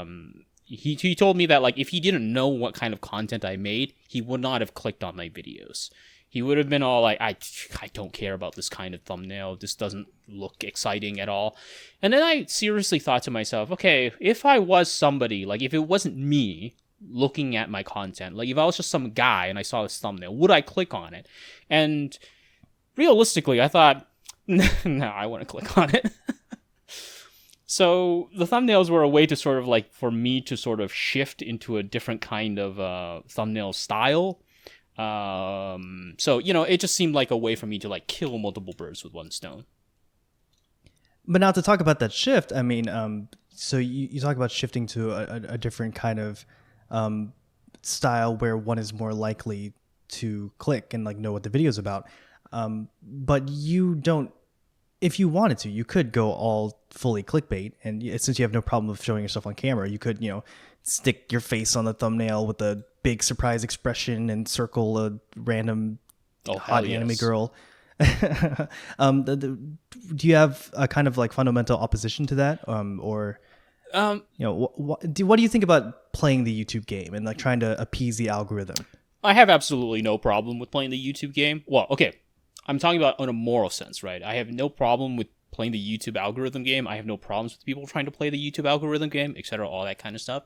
he told me that like if he didn't know what kind of content I made, he would not have clicked on my videos. He would have been all like, I don't care about this kind of thumbnail. This doesn't look exciting at all. And then I seriously thought to myself, okay, if I was somebody, like if it wasn't me looking at my content, like if I was just some guy and I saw this thumbnail, would I click on it? And realistically, I thought, no, I want to click on it. So the thumbnails were a way to sort of like, for me to sort of shift into a different kind of thumbnail style. So, it just seemed like a way for me to like kill multiple birds with one stone. But now to talk about that shift, I mean, so you talk about shifting to a different kind of style where one is more likely to click and like know what the video is about. But you don't, if you wanted to, you could go all fully clickbait. And since you have no problem with showing yourself on camera, you could, stick your face on the thumbnail with a big surprise expression and circle a random hot anime girl. Do you have a kind of like fundamental opposition to that? What do you think about playing the YouTube game and like trying to appease the algorithm? I have absolutely no problem with playing the YouTube game. Well, okay. I'm talking about on a moral sense, right? I have no problem with playing the YouTube algorithm game. I have no problems with people trying to play the YouTube algorithm game, etc., all that kind of stuff.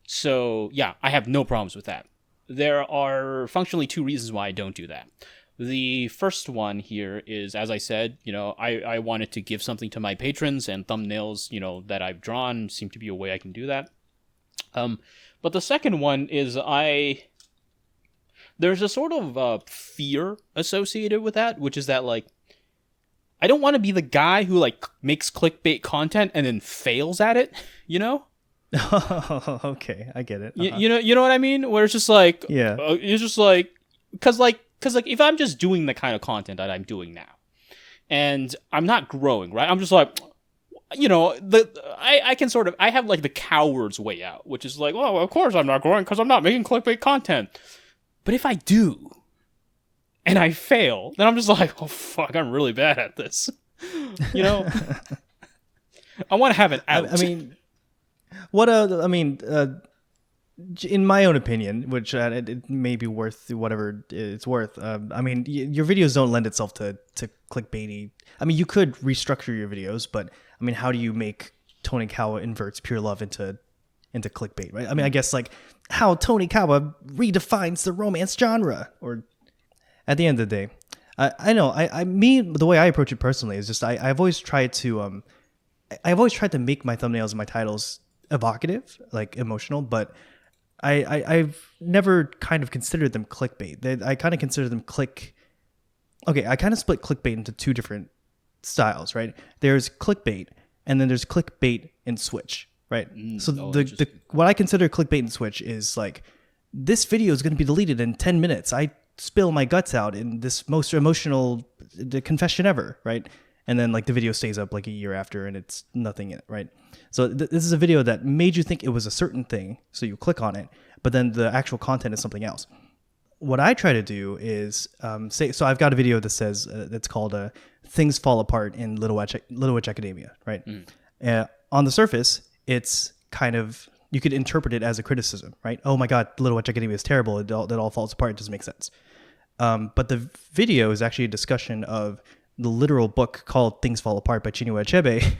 So, yeah, I have no problems with that. There are functionally two reasons why I don't do that. The first one here is, as I said, I wanted to give something to my patrons, and thumbnails, that I've drawn seem to be a way I can do that. But the second one is there's a sort of fear associated with that, which is that, like, I don't want to be the guy who, like, makes clickbait content and then fails at it, Oh, okay, I get it. Uh-huh. You know what I mean? Where it's just like, yeah, it's just like, cause if I'm just doing the kind of content that I'm doing now, and I'm not growing, right? I'm just like, I can sort of, I have like the coward's way out, which is like, well, of course I'm not growing because I'm not making clickbait content. But if I do, and I fail, then I'm just like, oh fuck, I'm really bad at this. I want to have an out. I mean, in my own opinion, which it may be worth whatever it's worth. Your videos don't lend itself to clickbaity. I mean, you could restructure your videos, but I mean, how do you make Tony Kawa inverts pure love into clickbait, right? I mean, I guess like how Tony Kawa redefines the romance genre, or at the end of the day, I know the way I approach it personally is just I've always tried to make my thumbnails and my titles evocative, like emotional, but I've never kind of considered them clickbait. I kind of consider them I kind of split clickbait into two different styles, right? There's clickbait, and then there's clickbait and switch, right? So what I consider clickbait and switch is like, this video is going to be deleted in 10 minutes. I spill my guts out in this most emotional confession ever, right? And then like the video stays up like a year after and it's nothing in it, right? So this is a video that made you think it was a certain thing, so you click on it, but then the actual content is something else. what I try to do is so I've got a video that says that's called "Things Fall Apart in Little Witch Academia," right? On the surface, it's kind of, you could interpret it as a criticism, right? Oh my God, Little Witch Academia is terrible. It all falls apart. It doesn't make sense. But the video is actually a discussion of the literal book called "Things Fall Apart" by Chinua Achebe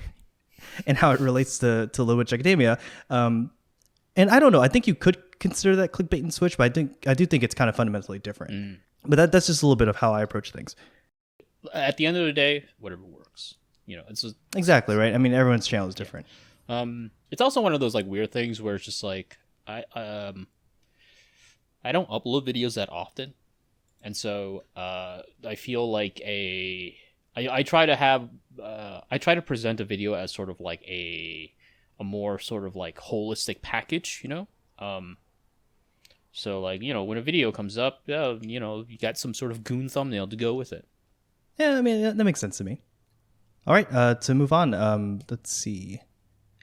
and how it relates to Little Witch Academia. And I don't know. I think you could consider that clickbait and switch, but I do think it's kind of fundamentally different. But that's just a little bit of how I approach things. At the end of the day, whatever works. It's just, exactly right. I mean, everyone's channel is different. It's also one of those like weird things where it's just like I don't upload videos that often, and so I feel like I try to present a video as sort of like a more sort of like holistic package, so like, when a video comes up, you got some sort of goon thumbnail to go with it. Yeah, I mean, that makes sense to me. All right, to move on, let's see.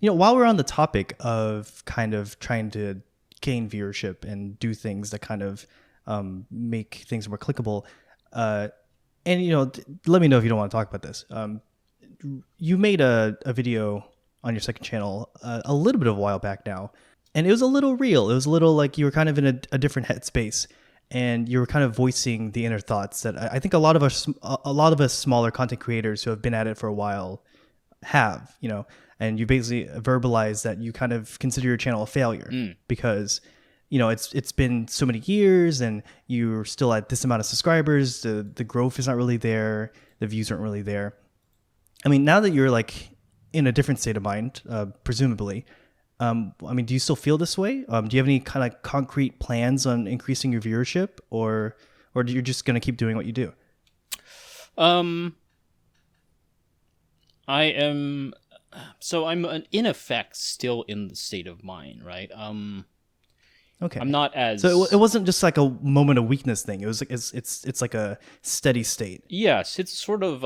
While we're on the topic of kind of trying to gain viewership and do things that kind of make things more clickable, and let me know if you don't want to talk about this. You made a video on your second channel a little bit of a while back now, and it was a little real. It was a little like you were kind of in a different headspace, and you were kind of voicing the inner thoughts that I think a lot of us smaller content creators who have been at it for a while have, and you basically verbalize that you kind of consider your channel a failure because it's been so many years and you're still at this amount of subscribers. The growth is not really there. The views aren't really there. I mean, now that you're like in a different state of mind, presumably, I mean, do you still feel this way? Do you have any kind of concrete plans on increasing your viewership, or you're just going to keep doing what you do? I'm in effect still in the state of mind, right? Okay. I'm not as... So it wasn't just like a moment of weakness thing. It was like it's like a steady state. Yes, it's sort of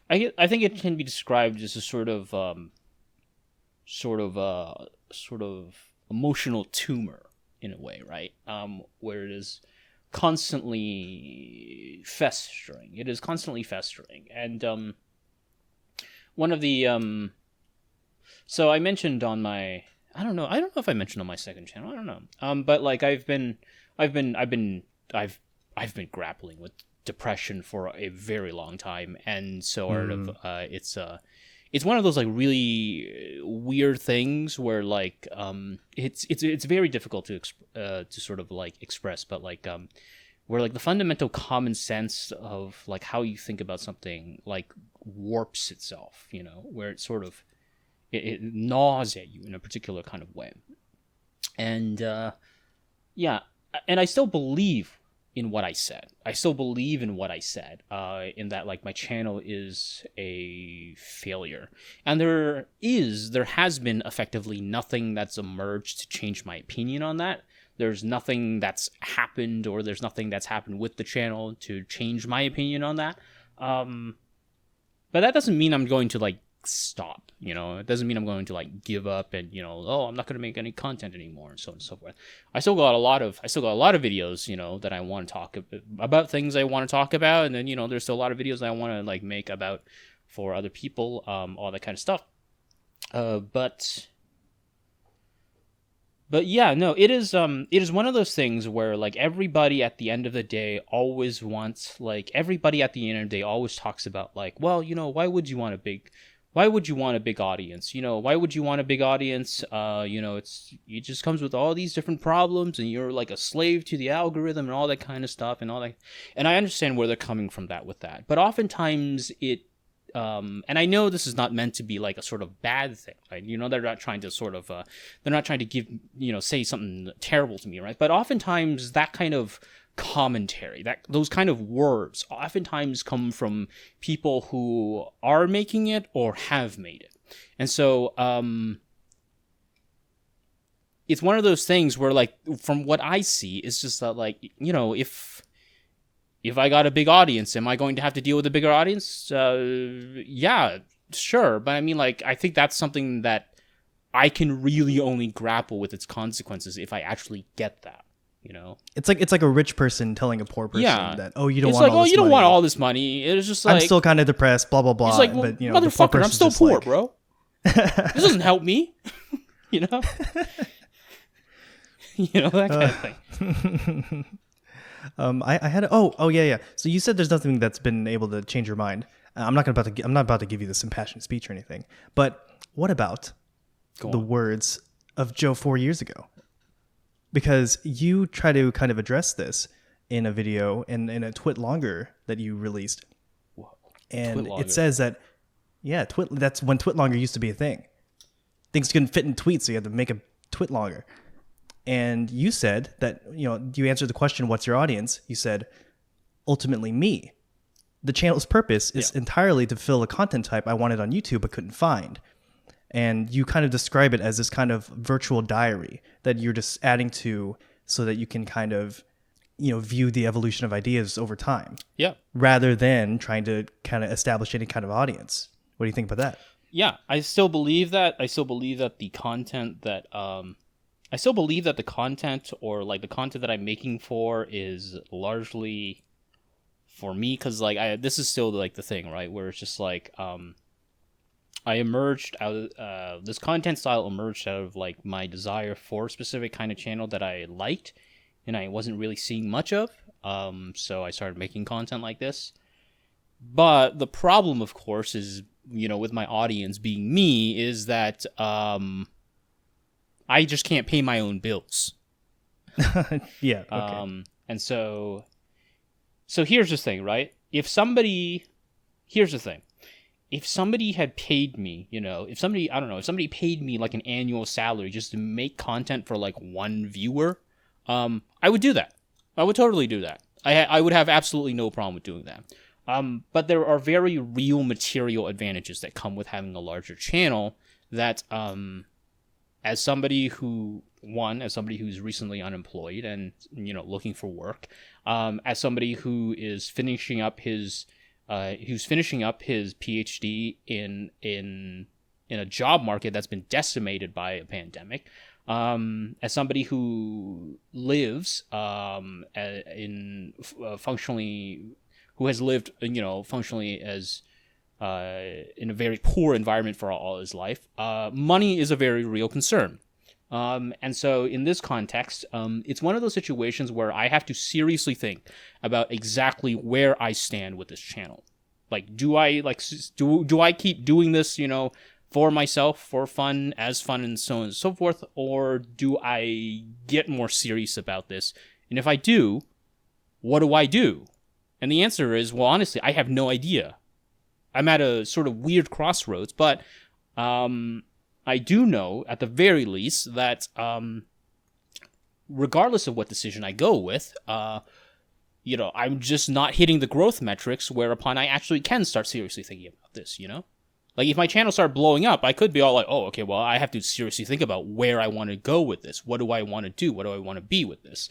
I think it can be described as a sort of emotional tumor in a way, right? Where it is constantly festering. It is constantly festering, and one of the so I mentioned on my I don't know if I mentioned on my second channel. I don't know. But like I've been grappling with depression for a very long time, and sort of it's one of those like really weird things where like it's very difficult to sort of like express, but like where like the fundamental common sense of like how you think about something like warps itself, where it sort of it gnaws at you in a particular kind of way. And yeah, and I still believe in what I said. I still believe in what I said, in that like my channel is a failure. And there has been effectively nothing that's emerged to change my opinion on that. There's nothing that's happened, or there's nothing that's happened with the channel to change my opinion on that. But that doesn't mean I'm going to like stop, it doesn't mean I'm going to like give up and I'm not going to make any content anymore, and so on and so forth. I still got a lot of videos that I want to talk about things I want to talk about, and then there's still a lot of videos that I want to like make about for other people, all that kind of stuff. But yeah, no, it is one of those things where like everybody at the end of the day always talks about like, well, why would you want a big audience? Why would you want a big audience? It just comes with all these different problems, and you're like a slave to the algorithm and all that kind of stuff and all that. And I understand where they're coming from with that. But oftentimes and I know this is not meant to be like a sort of bad thing, right? They're not trying to sort of, they're not trying to give, say something terrible to me, right? But oftentimes that kind of commentary, those kind of words oftentimes come from people who are making it or have made it. And so it's one of those things where like from what I see, it's just that like, if I got a big audience, am I going to have to deal with a bigger audience? Yeah, sure. But I mean, like, I think that's something that I can really only grapple with its consequences if I actually get that. You know, It's like a rich person telling a poor person that, oh, you don't it's want like, all oh, this you don't money. want all this money. It's just like I'm still kind of depressed, blah blah blah. it's like, well, but you know, the poor motherfucker, I'm person's still just poor, like, bro. This doesn't help me. You know, that kind of thing. I had yeah. So you said there's nothing that's been able to change your mind. I'm not about to give you this impassioned speech or anything. But what about the words of Joe 4 years ago? Because you try to kind of address this in a video in a twit longer that you released, and it says that that's when twit longer used to be a thing. Things couldn't fit in tweets, so you had to make a twit longer. And you said that, you answered the question, what's your audience? You said, ultimately me. The channel's purpose is entirely to fill a content type I wanted on YouTube but couldn't find. And you kind of describe it as this kind of virtual diary that you're just adding to so that you can kind of, view the evolution of ideas over time. Yeah. Rather than trying to kind of establish any kind of audience. What do you think about that? Yeah, I still believe that. I still believe that the content that I still believe that the content or like the content that I'm making for is largely for me, because this is still like the thing, right? Where it's just like I emerged out of this content style emerged out of like my desire for a specific kind of channel that I liked and I wasn't really seeing much of. So I started making content like this. But the problem, of course, is with my audience being me, is that I just can't pay my own bills. Yeah. Okay. And so here's the thing, right? Here's the thing. If somebody had paid me, if somebody paid me like an annual salary just to make content for like one viewer, I would do that. I would totally do that. I would have absolutely no problem with doing that. But there are very real material advantages that come with having a larger channel that, as somebody who's recently unemployed and, looking for work, as somebody who is finishing up his PhD in a job market that's been decimated by a pandemic, as somebody who lives who has lived, functionally as in a very poor environment for all his life, money is a very real concern. And so in this context, it's one of those situations where I have to seriously think about exactly where I stand with this channel. Like, do I keep doing this, for myself, for fun, and so on and so forth, or do I get more serious about this? And if I do, what do I do? And the answer is, well, honestly, I have no idea. I'm at a sort of weird crossroads, but I do know, at the very least, that regardless of what decision I go with, I'm just not hitting the growth metrics whereupon I actually can start seriously thinking about this, Like, if my channel started blowing up, I could be all like, oh, okay, well, I have to seriously think about where I want to go with this. What do I want to do? What do I want to be with this?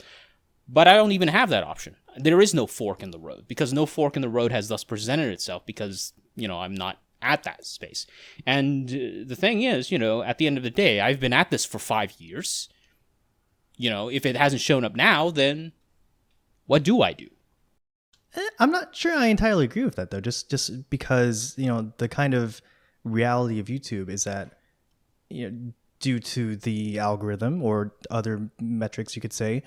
But I don't even have that option. There is no fork in the road, because no fork in the road has thus presented itself, because, I'm not at that space. And the thing is, at the end of the day, I've been at this for 5 years. If it hasn't shown up now, then what do I do? I'm not sure I entirely agree with that, though, just because, the kind of reality of YouTube is that, due to the algorithm or other metrics, you could say,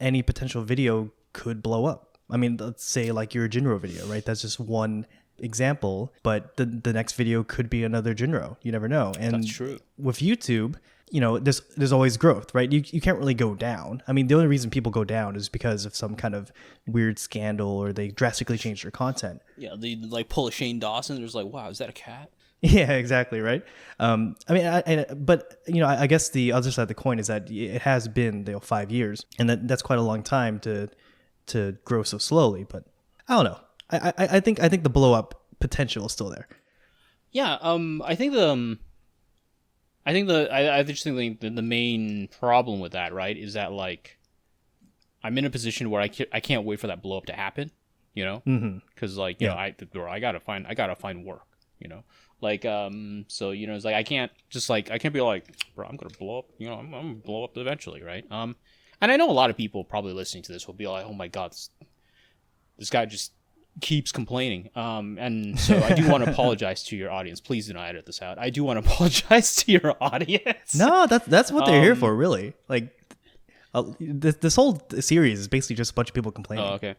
any potential video could blow up. I mean, let's say like your Jinro video, right? That's just one example, but the next video could be another Jinro. You never know. And that's true. With YouTube, there's always growth, right? You can't really go down. I mean, the only reason people go down is because of some kind of weird scandal or they drastically change their content. Yeah, they like pull a Shane Dawson. There's like, wow, is that a cat? Yeah, exactly, right. I guess the other side of the coin is that it has been 5 years, and that's quite a long time to grow so slowly. But I don't know. I think the blow up potential is still there. Yeah. I just think the main problem with that, right, is that like I'm in a position where I can't wait for that blow up to happen, because like I gotta find work, like so it's like I can't be like, bro, I'm gonna blow up, I'm gonna blow up eventually, right? And I know a lot of people probably listening to this will be like, oh my god, this guy just keeps complaining. And so I do want to apologize to your audience. Please do not edit this out. I do want to apologize to your audience. No, that's what they're here for, really. Like, this whole series is basically just a bunch of people complaining. Oh, okay.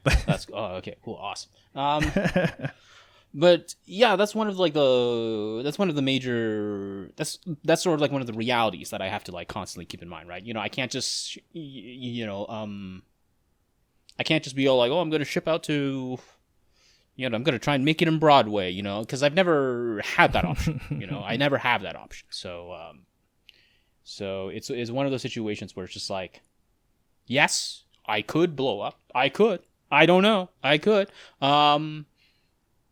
Okay, cool, awesome. But yeah, that's one of the major, that's sort of like one of the realities that I have to like constantly keep in mind, right? You know, I can't just I can't just be all like, oh, I'm going to ship out to, I'm going to try and make it in Broadway, because I've never had that option. I never have that option. So it's one of those situations where it's just like, yes, I could blow up. I could. I don't know. I could.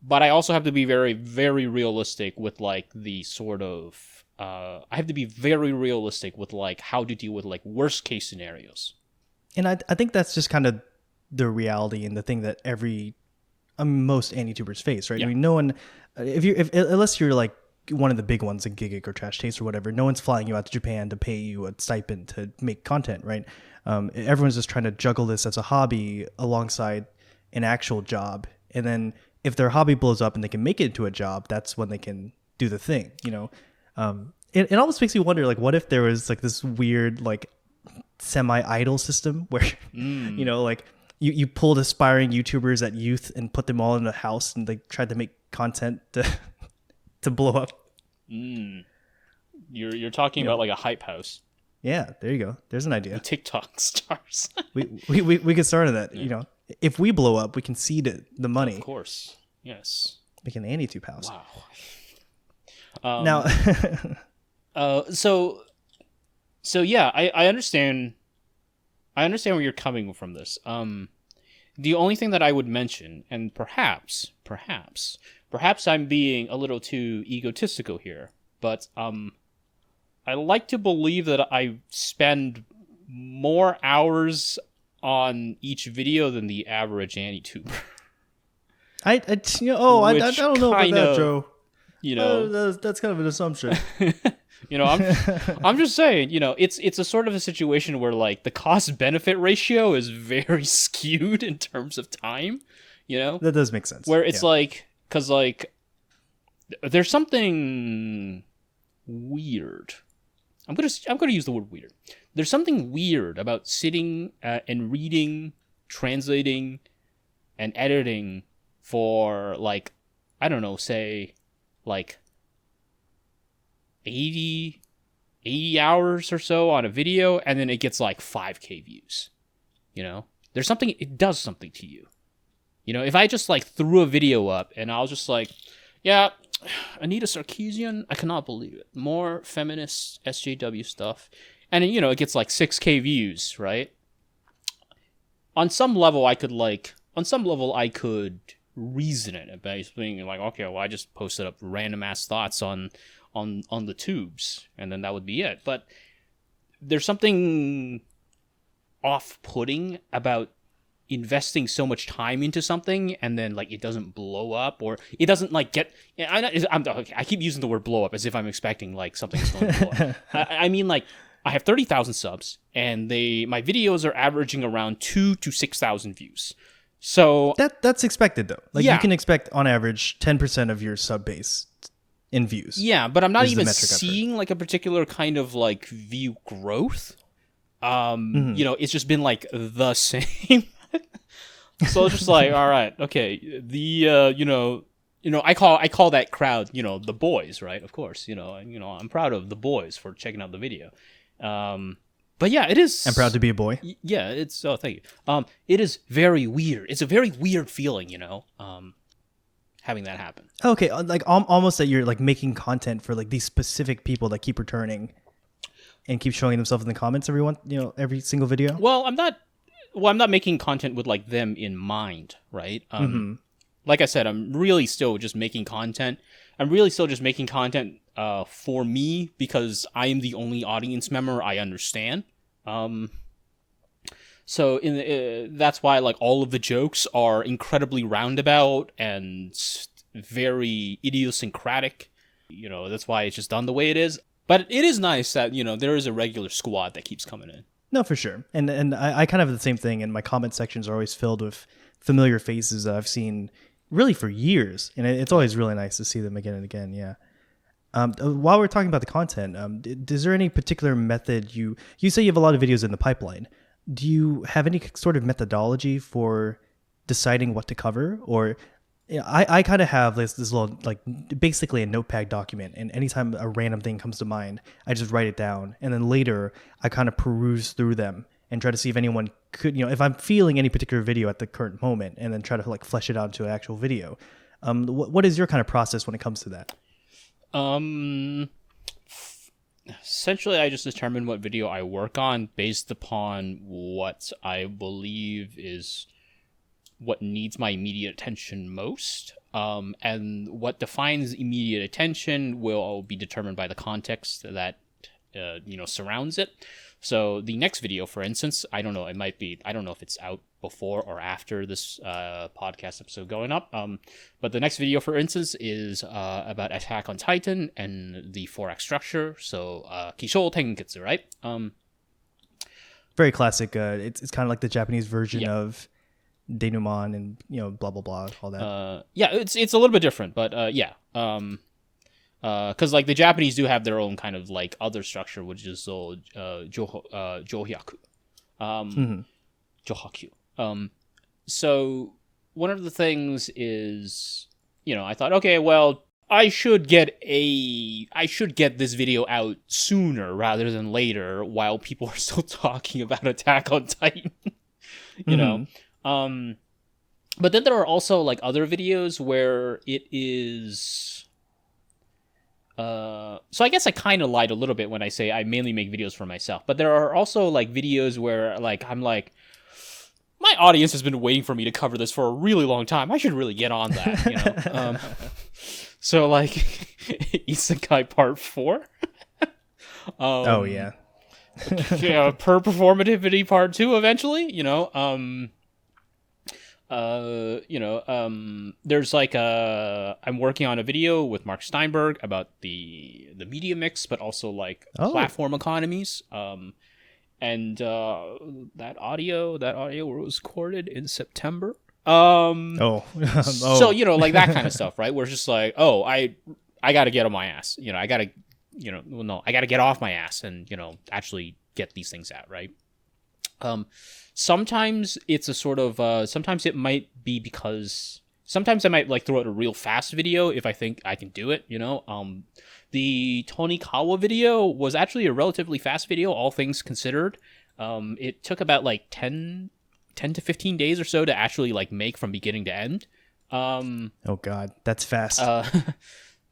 But I also have to be very, very realistic with like the sort of, I have to be very realistic with like how to deal with like worst case scenarios. And I think that's just kind of the reality and the thing that most anti-tubers face, right? Yeah. I mean, no one, unless you're like one of the big ones, like Giggig or Trash Taste or whatever, no one's flying you out to Japan to pay you a stipend to make content, right? Everyone's just trying to juggle this as a hobby alongside an actual job. And then if their hobby blows up and they can make it into a job, that's when they can do the thing, It almost makes me wonder, like, what if there was like this weird, like, semi-idol system where, like you pulled aspiring YouTubers at youth and put them all in a house and they tried to make content to blow up. You're talking about like a hype house. Yeah, there you go. There's an idea. TikTok stars. we could start on that. Yeah. If we blow up, we can seed the money. Of course. Yes. Make an anitube house. Wow. Now. So yeah, I understand. I understand where you're coming from this. The only thing that I would mention, and perhaps I'm being a little too egotistical here, but I like to believe that I spend more hours on each video than the average anituber. I don't know about that, Joe. That's kind of an assumption. I'm just saying, it's a sort of a situation where like the cost benefit ratio is very skewed in terms of time, That does make sense. Where it's like, cause like there's something weird. I'm gonna use the word weird. There's something weird about sitting and reading, translating, and editing for like, I don't know, say like 80 hours or so on a video, and then it gets like 5K views. There's something, it does something to you. If I just like threw a video up and I was just like, yeah, Anita Sarkeesian, I cannot believe it. More feminist SJW stuff. And it gets like 6K views, right? On some level I could reason it by being like, okay, well, I just posted up random ass thoughts on the tubes, and then that would be it. But there's something off-putting about investing so much time into something and then like it doesn't blow up, or it doesn't like get. I keep using the word blow up as if I'm expecting like something's going to blow up. I mean, like, I have 30,000 subs, and my videos are averaging around 2,000 to 6,000 views. So that's expected though. Like, you can expect on average 10% of your sub base in views. Yeah, but I'm not even seeing like a particular kind of like view growth. It's just been like the same. So it's just like, all right, okay, I call that crowd, the boys, right? Of course, I'm proud of the boys for checking out the video. But yeah, it is. I'm proud to be a boy. Yeah, thank you. It is very weird. It's a very weird feeling, having that happen. Okay, like almost that you're like making content for like these specific people that keep returning and keep showing themselves in the comments every single video. Well, I'm not making content with like them in mind, right? Like I said, I'm really still just making content. I'm really still just making content for me because I am the only audience member I understand. So that's why like all of the jokes are incredibly roundabout and very idiosyncratic. That's why it's just done the way it is. But it is nice that there is a regular squad that keeps coming in. No, for sure. And I kind of have the same thing, and my comment sections are always filled with familiar faces that I've seen really for years, and it's always really nice to see them again and again. Yeah. While we're talking about the content, is there any particular method you say you have a lot of videos in the pipeline? Do you have any sort of methodology for deciding what to cover? Or I kind of have this little, like, basically a notepad document, and anytime a random thing comes to mind, I just write it down, and then later I kind of peruse through them and try to see if anyone could, if I'm feeling any particular video at the current moment, and then try to like flesh it out into an actual video. What is your kind of process when it comes to that? Essentially, I just determine what video I work on based upon what I believe is what needs my immediate attention most. And what defines immediate attention will be determined by the context that surrounds it. So the next video, for instance, I don't know if it's out before or after this podcast episode going up. But the next video, for instance, is about Attack on Titan and the 4-act structure. So Kishou Tenketsu, right? Very classic. It's kind of like the Japanese version of denouement and blah blah blah, all that. It's a little bit different, but yeah. Because like the Japanese do have their own kind of like other structure, which is johyaku, johakyu. So one of the things is, I thought, okay, well, I should get this video out sooner rather than later, while people are still talking about Attack on Titan. But then there are also like other videos where it is. So I guess I kind of lied a little bit when I say I mainly make videos for myself, but there are also like videos where like I'm like, my audience has been waiting for me to cover this for a really long time. I should really get on that, So like Isekai Part 4. Oh yeah. Per Performativity Part 2 eventually, there's like I'm working on a video with Mark Steinberg about the media mix, but also like platform economies. And that audio was recorded in September. So like that kind of stuff, right? Where it's just like, I gotta get on my ass. I gotta get off my ass and actually get these things out, right? Sometimes it's a sort of, sometimes it might be because, sometimes I might like throw out a real fast video if I think I can do it, The Tonikawa video was actually a relatively fast video, all things considered. It took about like 10 to 15 days or so to actually like make from beginning to end. Oh God, that's fast.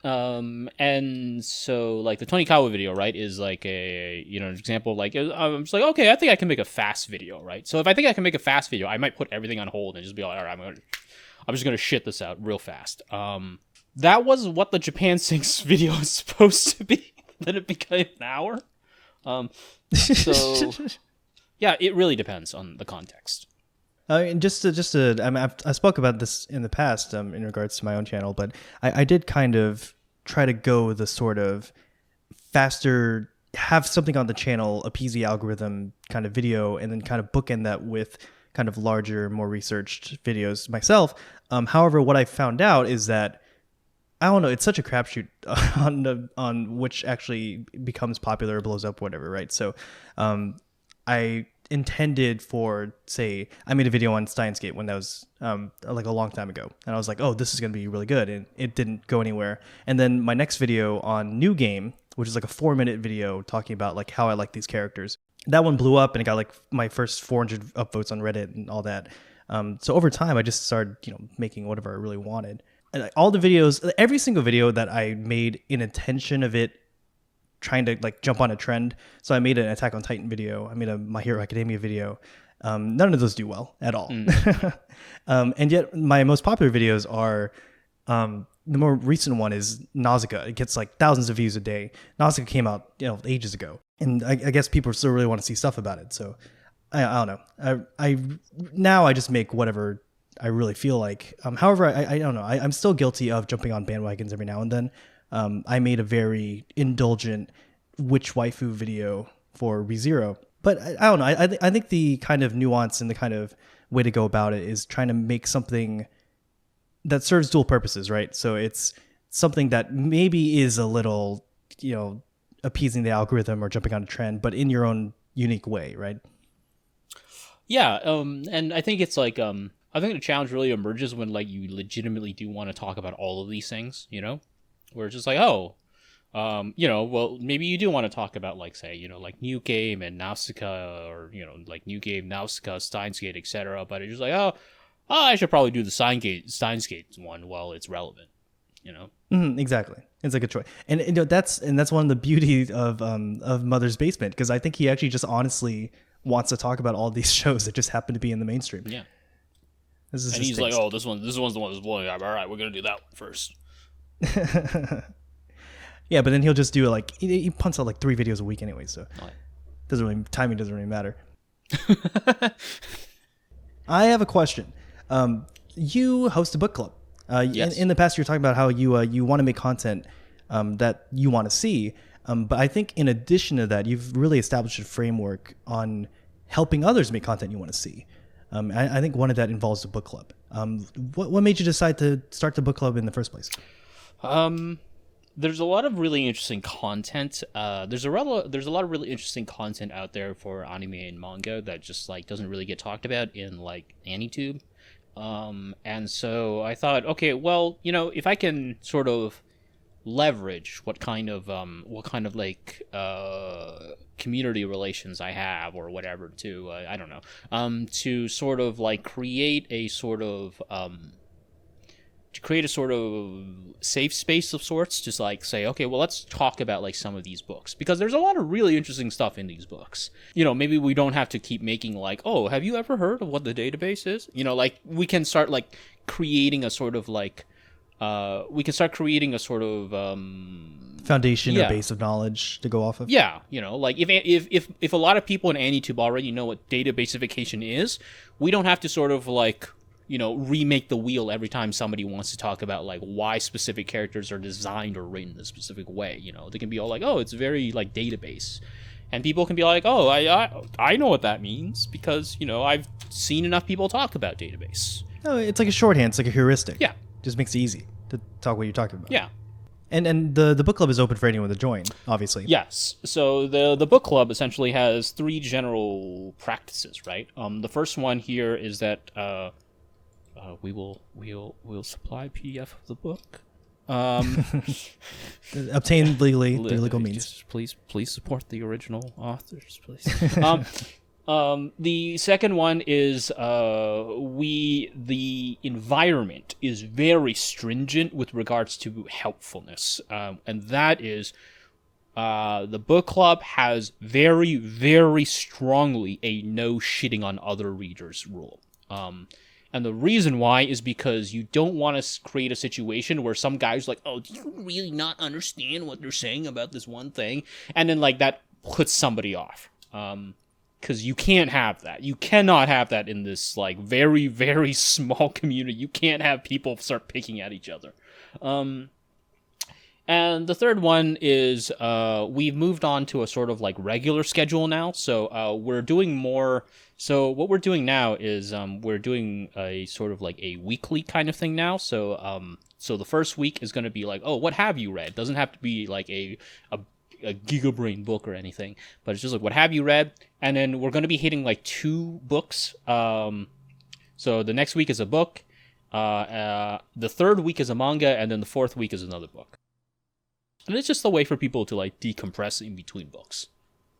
And so like the Tonikawa video, right, is like a, an example, like I'm just like, okay, I think I can make a fast video, right? So if I think I can make a fast video, I might put everything on hold and just be like, all right, I'm just going to shit this out real fast. That was what the Japan Sinks video is supposed to be. Then it became an hour. So yeah, it really depends on the context. And just to, I mean, I spoke about this in the past in regards to my own channel, but I did kind of try to go the sort of faster, have something on the channel, appease the algorithm kind of video, and then kind of bookend that with kind of larger, more researched videos myself. However, what I found out is that, I don't know, it's such a crapshoot on which actually becomes popular or blows up, whatever, right? So I intended for, say, I made a video on Steins Gate when that was like a long time ago, and I was like, oh, this is going to be really good, and it didn't go anywhere. And then my next video on New Game, which is like a 4-minute video talking about like how I like these characters, that one blew up and it got like my first 400 upvotes on Reddit and all that. So over time I just started making whatever I really wanted, and all the videos, every single video that I made in intention of it trying to like jump on a trend. So I made an Attack on Titan video, I made a My Hero Academia video. None of those do well at all. And yet my most popular videos are, the more recent one is Nausicaa. It gets like thousands of views a day. Nausicaa came out ages ago, and I guess people still really want to see stuff about it. So I don't know. I now I just make whatever I really feel like. However, I don't know. I'm still guilty of jumping on bandwagons every now and then. I made a very indulgent witch waifu video for ReZero But I don't know. I think the kind of nuance and the kind of way to go about it is trying to make something that serves dual purposes, right? So it's something that maybe is a little, appeasing the algorithm or jumping on a trend, but in your own unique way, right? Yeah, and I think it's like, I think the challenge really emerges when like you legitimately do want to talk about all of these things, where it's just like, well, maybe you do want to talk about like, say, like New Game and Nausicaa, or like New Game, Nausicaa, Steins Gate, etc. But it's just like, I should probably do the Steins Gate one while it's relevant, Exactly. It's like a choice, and that's one of the beauty of Mother's Basement, because I think he actually just honestly wants to talk about all these shows that just happen to be in the mainstream. Yeah. And he's like, oh, this one's the one that's blowing up. All right, we're gonna do that one first. Yeah, but then he'll just do it like he punts out like 3 videos a week anyway, so timing doesn't really matter. I have a question. You host a book club. Yes. In the past, you're talking about how you want to make content that you want to see. But I think in addition to that, you've really established a framework on helping others make content you want to see. I think one of that involves the book club. What made you decide to start the book club in the first place? There's a lot of really interesting content. There's a lot of really interesting content out there for anime and manga that just like doesn't really get talked about in like anitube. And so I thought, okay, well, if I can sort of leverage what kind of like community relations I have or whatever to I don't know, to sort of like create a sort of safe space of sorts, just like say, okay, well, let's talk about like some of these books, because there's a lot of really interesting stuff in these books. Maybe we don't have to keep making like, oh, have you ever heard of what the database is? Like we can start like creating a sort of like foundation or base of knowledge to go off of. Yeah, like if a lot of people in AnyTube already know what databasification is, we don't have to sort of like remake the wheel every time somebody wants to talk about like why specific characters are designed or written a specific way. They can be all like, oh, it's very like database, and people can be like, oh, I know what that means because I've seen enough people talk about database. Oh, it's like a shorthand. It's like a heuristic. Yeah, just makes it easy to talk what you're talking about. Yeah. And the book club is open for anyone to join, obviously. Yes. So the book club essentially has 3 general practices, right? The first one here is that we'll supply PDF of the book. Obtained legally through legal means. Please support the original authors, please. The second one is the environment is very stringent with regards to helpfulness, and that is the book club has very, very strongly a no shitting on other readers rule. And the reason why is because you don't want to create a situation where some guy's like, oh, do you really not understand what they're saying about this one thing? And then like that puts somebody off. Because you can't have that. You cannot have that in this like very, very small community. You can't have people start picking at each other. And the third one is we've moved on to a sort of like regular schedule now. So we're doing more. So what we're doing now is we're doing a sort of like a weekly kind of thing now. So so the first week is going to be like, oh, what have you read? It doesn't have to be like a gigabrain book or anything, but it's just like, what have you read? And then we're going to be hitting like 2 books. So the next week is a book. The third week is a manga, and then the fourth week is another book. And it's just a way for people to like decompress in between books.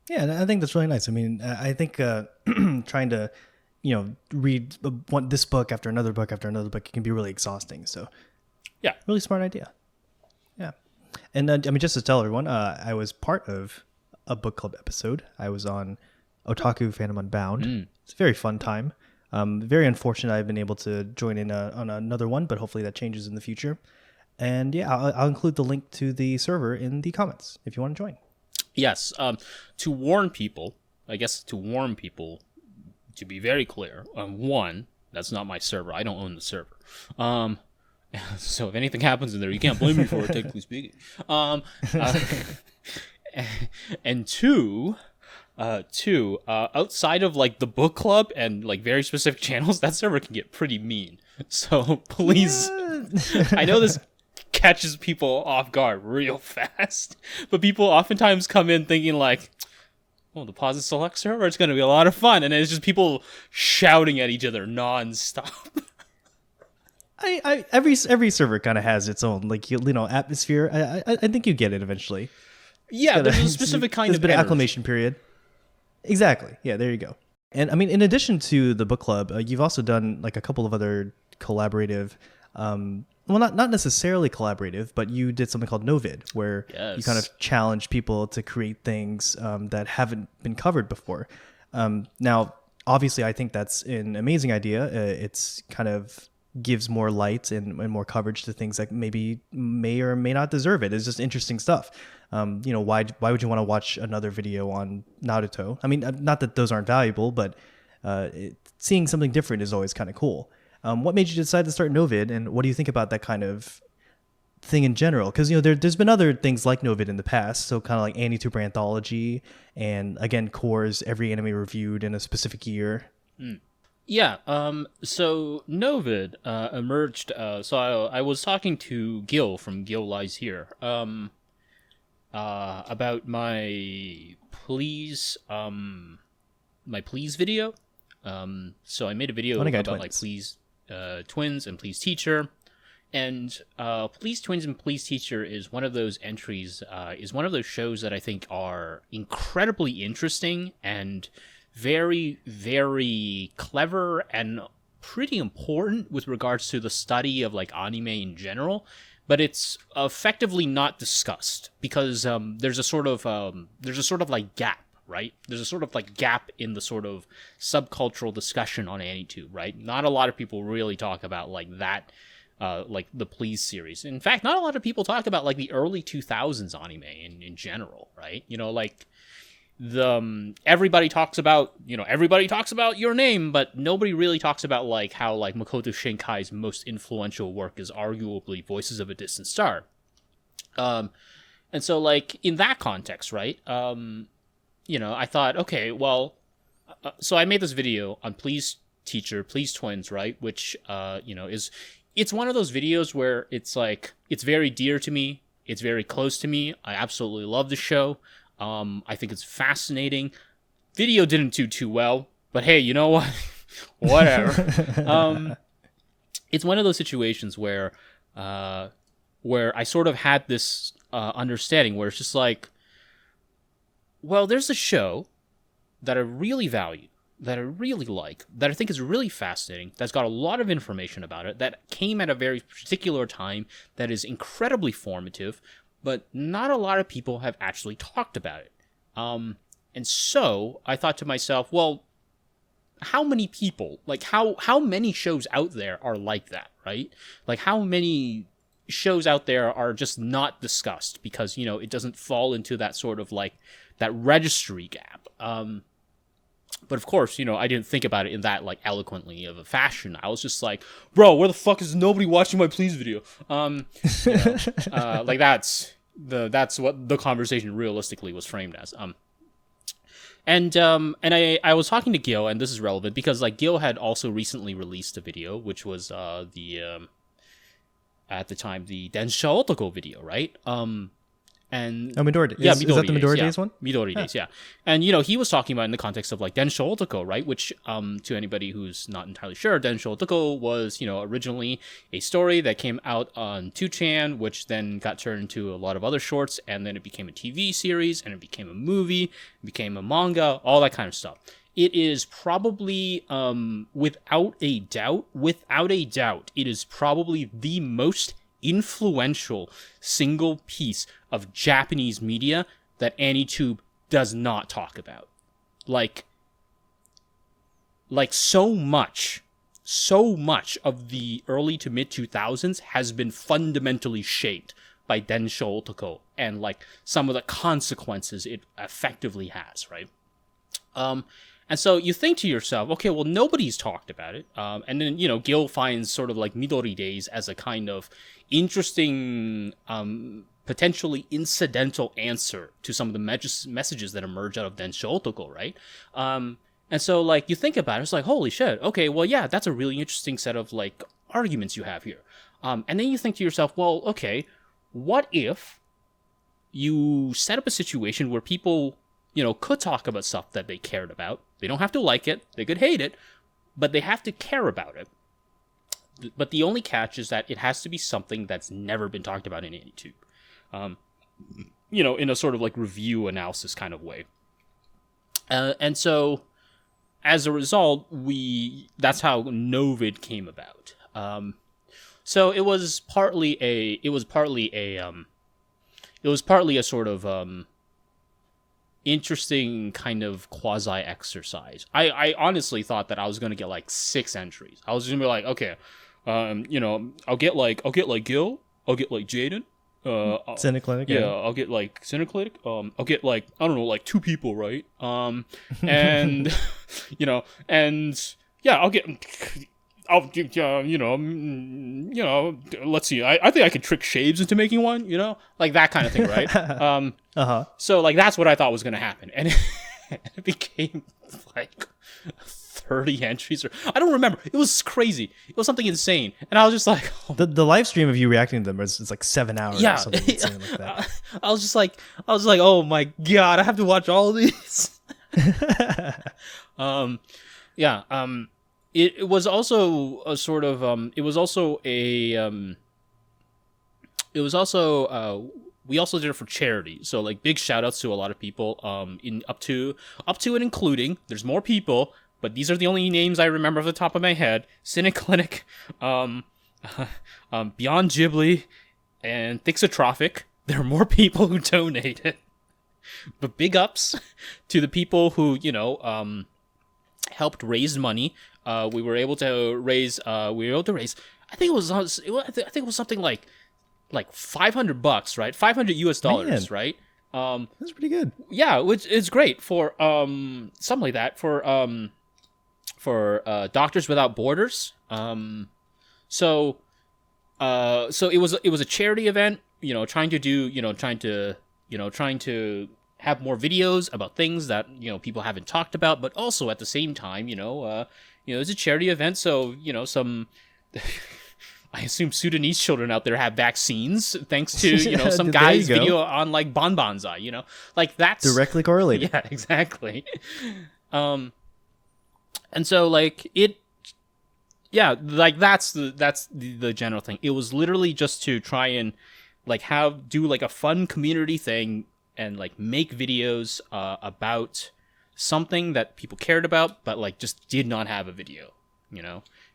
Yeah, and I think that's really nice. I mean, I think trying to, read this book after another book after another book, it can be really exhausting. So, yeah, really smart idea. Yeah, and I mean, just to tell everyone, I was part of a book club episode. I was on Otaku Fandom Unbound. It's a very fun time. Very unfortunate I've been able to join in on another one, but hopefully that changes in the future. And yeah, I'll include the link to the server in the comments if you want to join. Yes. To warn people, to be very clear, one, that's not my server. I don't own the server. So if anything happens in there, you can't blame me for it, technically speaking. And 2, Two, outside of like the book club and like very specific channels, that server can get pretty mean. So please, I know this catches people off guard real fast, but people oftentimes come in thinking like, oh, the pause and select server, it's going to be a lot of fun. And it's just people shouting at each other nonstop. Every server kind of has its own like atmosphere. I think you get it eventually. Yeah, there's a specific kind there's of a bit of energy. acclimation period. Exactly. Yeah, there you go. And I mean, in addition to the book club, you've also done like a couple of other collaborative, well, not necessarily collaborative, but you did something called Novid, where you kind of challenge people to create things that haven't been covered before. Now, obviously, I think that's an amazing idea. It's kind of gives more light and more coverage to things that maybe may or may not deserve it. It's just interesting stuff. Why would you want to watch another video on Naruto? I mean, not that those aren't valuable, but seeing something different is always kind of cool. What made you decide to start Novid, and what do you think about that kind of thing in general? Because there's been other things like Novid in the past, so kind of like anitube anthology, and again, Core's every anime reviewed in a specific year. Yeah, so Novid emerged, so I was talking to Gil from Gil Lies Here, about my please video. So I made a video about twins. Like please twins and please teacher. And Please Twins and Please Teacher is one of those entries, is one of those shows that I think are incredibly interesting and very, very clever and pretty important with regards to the study of like anime in general, but it's effectively not discussed because there's a sort of like gap, right? There's a sort of like gap in the sort of subcultural discussion on anitube, right? Not a lot of people really talk about like that, like the Please series. In fact, not a lot of people talk about like the early 2000s anime in general, right? Like everybody talks about Your Name, but nobody really talks about like how like Makoto Shinkai's most influential work is arguably Voices of a Distant Star. And so like in that context, right? I thought, okay, well, so I made this video on Please Teacher, Please Twins, right? Which it's one of those videos where it's like it's very dear to me, it's very close to me. I absolutely love the show. I think it's fascinating. Video didn't do too well, but hey, you know what? Whatever. It's one of those situations where I sort of had this understanding where it's just like, well, there's a show that I really value, that I really like, that I think is really fascinating, that's got a lot of information about it, that came at a very particular time, that is incredibly formative, but not a lot of people have actually talked about it. And so I thought to myself, well, how many people, like how many shows out there are like that, right? Like how many shows out there are just not discussed because, it doesn't fall into that sort of like that registry gap. But of course, I didn't think about it in that like eloquently of a fashion. I was just like, bro, where the fuck is nobody watching my Please video? Like that's what the conversation realistically was framed as. And I was talking to Gil, and this is relevant because like Gil had also recently released a video, which was at the time the Densha Otoko video, right? And Midori. Yeah, is that the Midori Days one? Midori Days, yeah. And he was talking about in the context of like Densha Otoko, right? Which to anybody who's not entirely sure, Densha Otoko was originally a story that came out on 2chan, which then got turned into a lot of other shorts, and then it became a TV series, and it became a movie, it became a manga, all that kind of stuff. It is probably, without a doubt, it is probably the most influential single piece of Japanese media that anitube does not talk about. Like so much of the early to mid 2000s has been fundamentally shaped by Densho Otoko and like some of the consequences it effectively has, right? And so you think to yourself, okay, well, nobody's talked about it. And then, Gil finds sort of like Midori Days as a kind of interesting potentially incidental answer to some of the messages that emerge out of Densho Otoko, right? And so, like, you think about it, it's like, holy shit, okay, well, yeah, that's a really interesting set of, like, arguments you have here. And then you think to yourself, well, okay, what if you set up a situation where people, could talk about stuff that they cared about. They don't have to like it, they could hate it, but they have to care about it. But the only catch is that it has to be something that's never been talked about in anitube. In a sort of like review analysis kind of way. And so, as a result, that's how Novid came about. So it was partly a sort of interesting kind of quasi exercise. I honestly thought that I was going to get like 6 entries. I was going to be like, okay, I'll get like Gil, I'll get like Jaden, Cineclinic, yeah, I'll get like Cineclinic, I'll get like, I don't know, like 2 people, right? And and yeah, let's see. I think I could trick Shaves into making one, like that kind of thing, right? So like that's what I thought was going to happen, and it became like 30 entries, or I don't remember. It was crazy. It was something insane, and I was just like, oh. The live stream of you reacting to them is like 7 hours. Yeah, or something insane like that. I was like, oh my god, I have to watch all of these. It was also a sort of we also did it for charity. So like big shout outs to a lot of people in up to and including. There's more people, but these are the only names I remember off the top of my head. Cineclinic, Beyond Ghibli, and Thixotrophic. There are more people who donated. But big ups to the people who, helped raise money. We were able to raise. I think it was something like $500, right? $500 Man. right? That's pretty good. Yeah, which is great for something like that for Doctors Without Borders. So it was a charity event. Trying to have more videos about things that people haven't talked about, but also at the same time, it's a charity event, so some I assume Sudanese children out there have vaccines thanks to some guy's video on like Bonbonzai, like that's directly correlated. Yeah, exactly. And so like it, yeah, like that's the general thing. It was literally just to try and like do like a fun community thing and like make videos about something that people cared about, but like just did not have a video,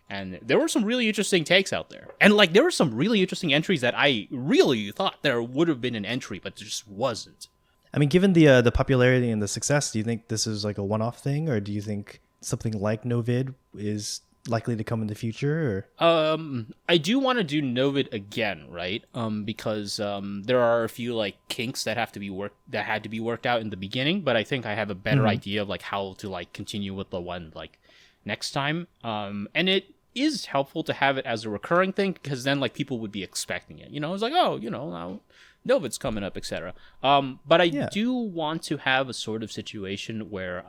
And there were some really interesting takes out there, and like there were some really interesting entries that I really thought there would have been an entry, but there just wasn't. I mean, given the popularity and the success, do you think this is like a one-off thing, or do you think something like Novid is likely to come in the future? Or? I do want to do Novid again, right? Because there are a few like kinks that had to be worked out in the beginning, but I think I have a better idea of like how to like continue with the one like next time. And it is helpful to have it as a recurring thing because then like people would be expecting it. It's like, oh, now Novid's coming up, etc. But I do want to have a sort of situation where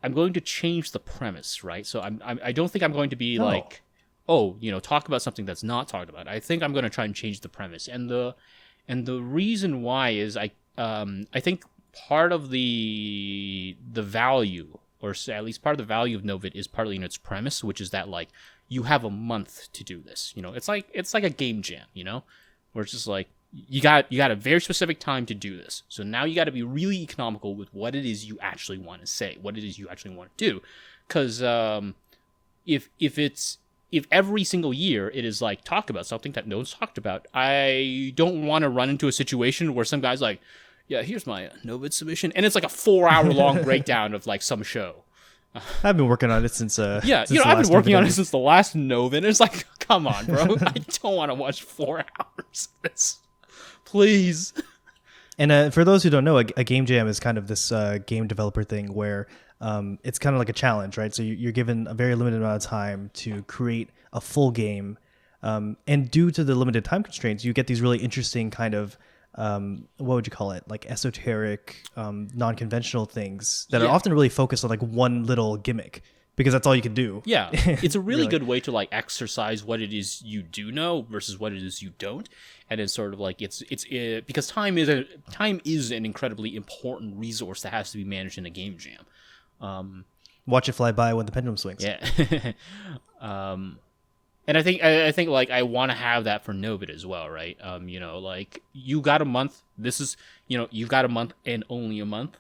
I'm going to change the premise, right? So I don't think I'm going to be like, talk about something that's not talked about. I think I'm going to try and change the premise, and the reason why is I think part of the value, or at least part of the value of Novid is partly in its premise, which is that like you have a month to do this. It's like a game jam, where it's just like you got a very specific time to do this. So now you got to be really economical with what it is you actually want to say, what it is you actually want to do. Because if every single year it is like talk about something that no one's talked about, I don't want to run into a situation where some guy's like, yeah, here's my Novid submission, and it's like a 4-hour long breakdown of like some show. I've been working on it since I've been working on it since the last Novid, and it's like, come on, bro, I don't want to watch 4 hours of this. Please. And for those who don't know, a game jam is kind of this game developer thing where it's kind of like a challenge, right? So you're given a very limited amount of time to create a full game And due to the limited time constraints, you get these really interesting kind of, what would you call it? Like esoteric, non-conventional things that are often really focused on like one little gimmick, because that's all you can do. Yeah, it's a really Really. good way to like exercise what it is you do know versus what it is you don't, and it's sort of like it's because time is an incredibly important resource that has to be managed in a game jam. Watch it fly by when the pendulum swings. Yeah, and I think like I want to have that for Novid as well, right? You know, like you got a month. This is you've got a month and only a month.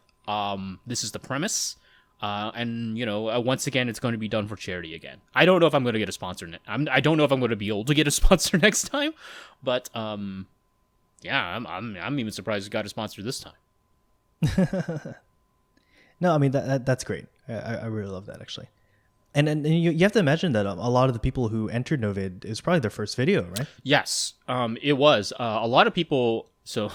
This is the premise. And once again, it's going to be done for charity again. I don't know if I'm going to get a sponsor. I don't know if I'm going to be able to get a sponsor next time, but yeah, I'm even surprised it got a sponsor this time. No, I mean that's great. I really love that actually. And you have to imagine that a lot of the people who entered Novid is probably their first video, right? Yes, it was. A lot of people. So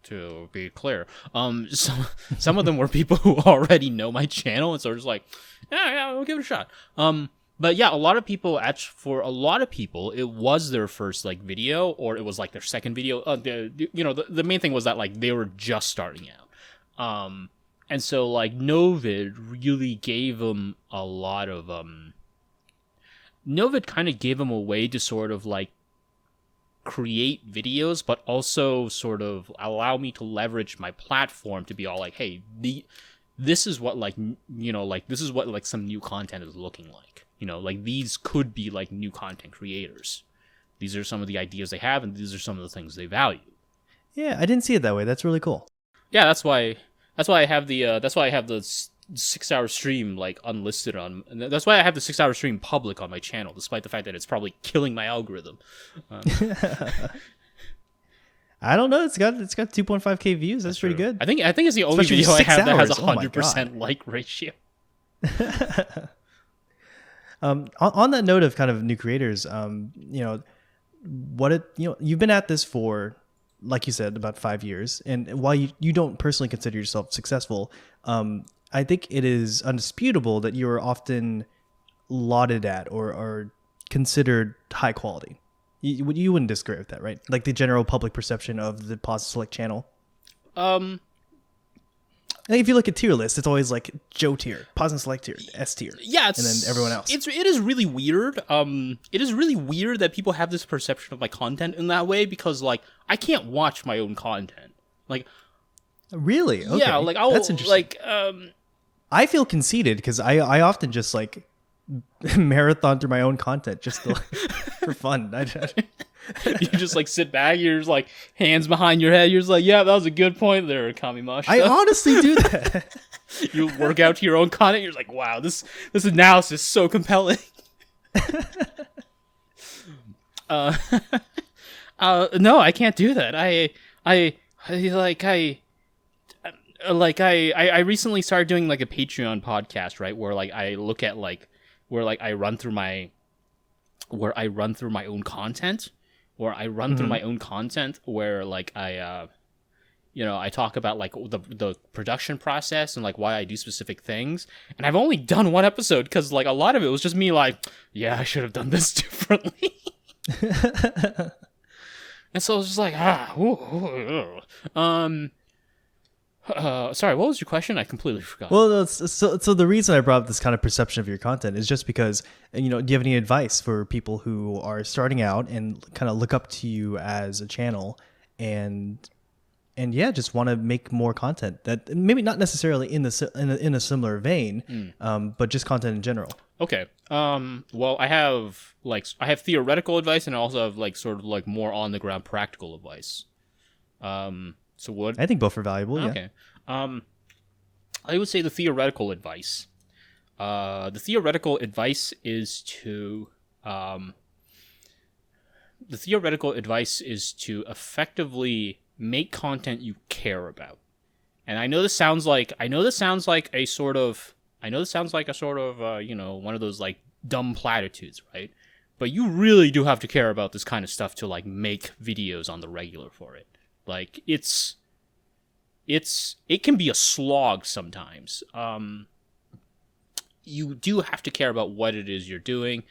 to be clear, some of them were people who already know my channel, and so just like, yeah, we'll give it a shot. But yeah, a lot of people for a lot of people, it was their first like video, or it was like their second video. The main thing was that like they were just starting out. And so like Novid really gave them a lot of Novid kind of gave them a way to sort of like create videos, but also sort of allow me to leverage my platform to be all like, hey, this is what like this is what like some new content is looking like. Like these could be like new content creators. These are some of the ideas they have, and these are some of the things they value. Yeah, I didn't see it that way. That's really cool. Yeah, that's why I have the 6-hour stream like unlisted on. That's why I have the 6-hour stream public on my channel, despite the fact that it's probably killing my algorithm. I don't know. It's got 2.5K views. That's pretty good. I think it's the only Especially video I have that has hours. 100% like ratio. On that note of kind of new creators, you've been at this for, like you said, about 5 years, and while you don't personally consider yourself successful, I think it is undisputable that you are often lauded at or considered high quality. You wouldn't disagree with that, right? Like the general public perception of the Pause and Select channel. I think if you look at tier lists, it's always like Joe tier, Pause and Select tier, S tier, yeah, and then everyone else. It is really weird. It is really weird that people have this perception of my content in that way, because like I can't watch my own content. Like, really? Okay. Yeah, like that's interesting. Like, I feel conceited because I often just like marathon through my own content just to, for fun. You just like sit back, you're just like hands behind your head, you're just like, yeah, that was a good point there, Kamimashita. I honestly do that. You work out to your own content, you're just like, wow, this analysis is so compelling. No, I can't do that. I recently started doing like a Patreon podcast, right, where like I look at like where like I run through my own content, where like I talk about like the production process and like why I do specific things. And I've only done one episode because like a lot of it was just me like, yeah, I should have done this differently. And so I was just like, sorry, what was your question? I completely forgot. Well, so the reason I brought up this kind of perception of your content is just because, do you have any advice for people who are starting out and kind of look up to you as a channel and yeah, just want to make more content that maybe not necessarily in a similar vein, but just content in general? Okay. Well, I have theoretical advice, and I also have like sort of like more on the ground practical advice. So what? I think both are valuable. Yeah. Okay. I would say the theoretical advice. The theoretical advice is to effectively make content you care about. And I know this sounds like a sort of one of those like dumb platitudes, right? But you really do have to care about this kind of stuff to like make videos on the regular for it. Like it can be a slog sometimes. You do have to care about what it is you're doing.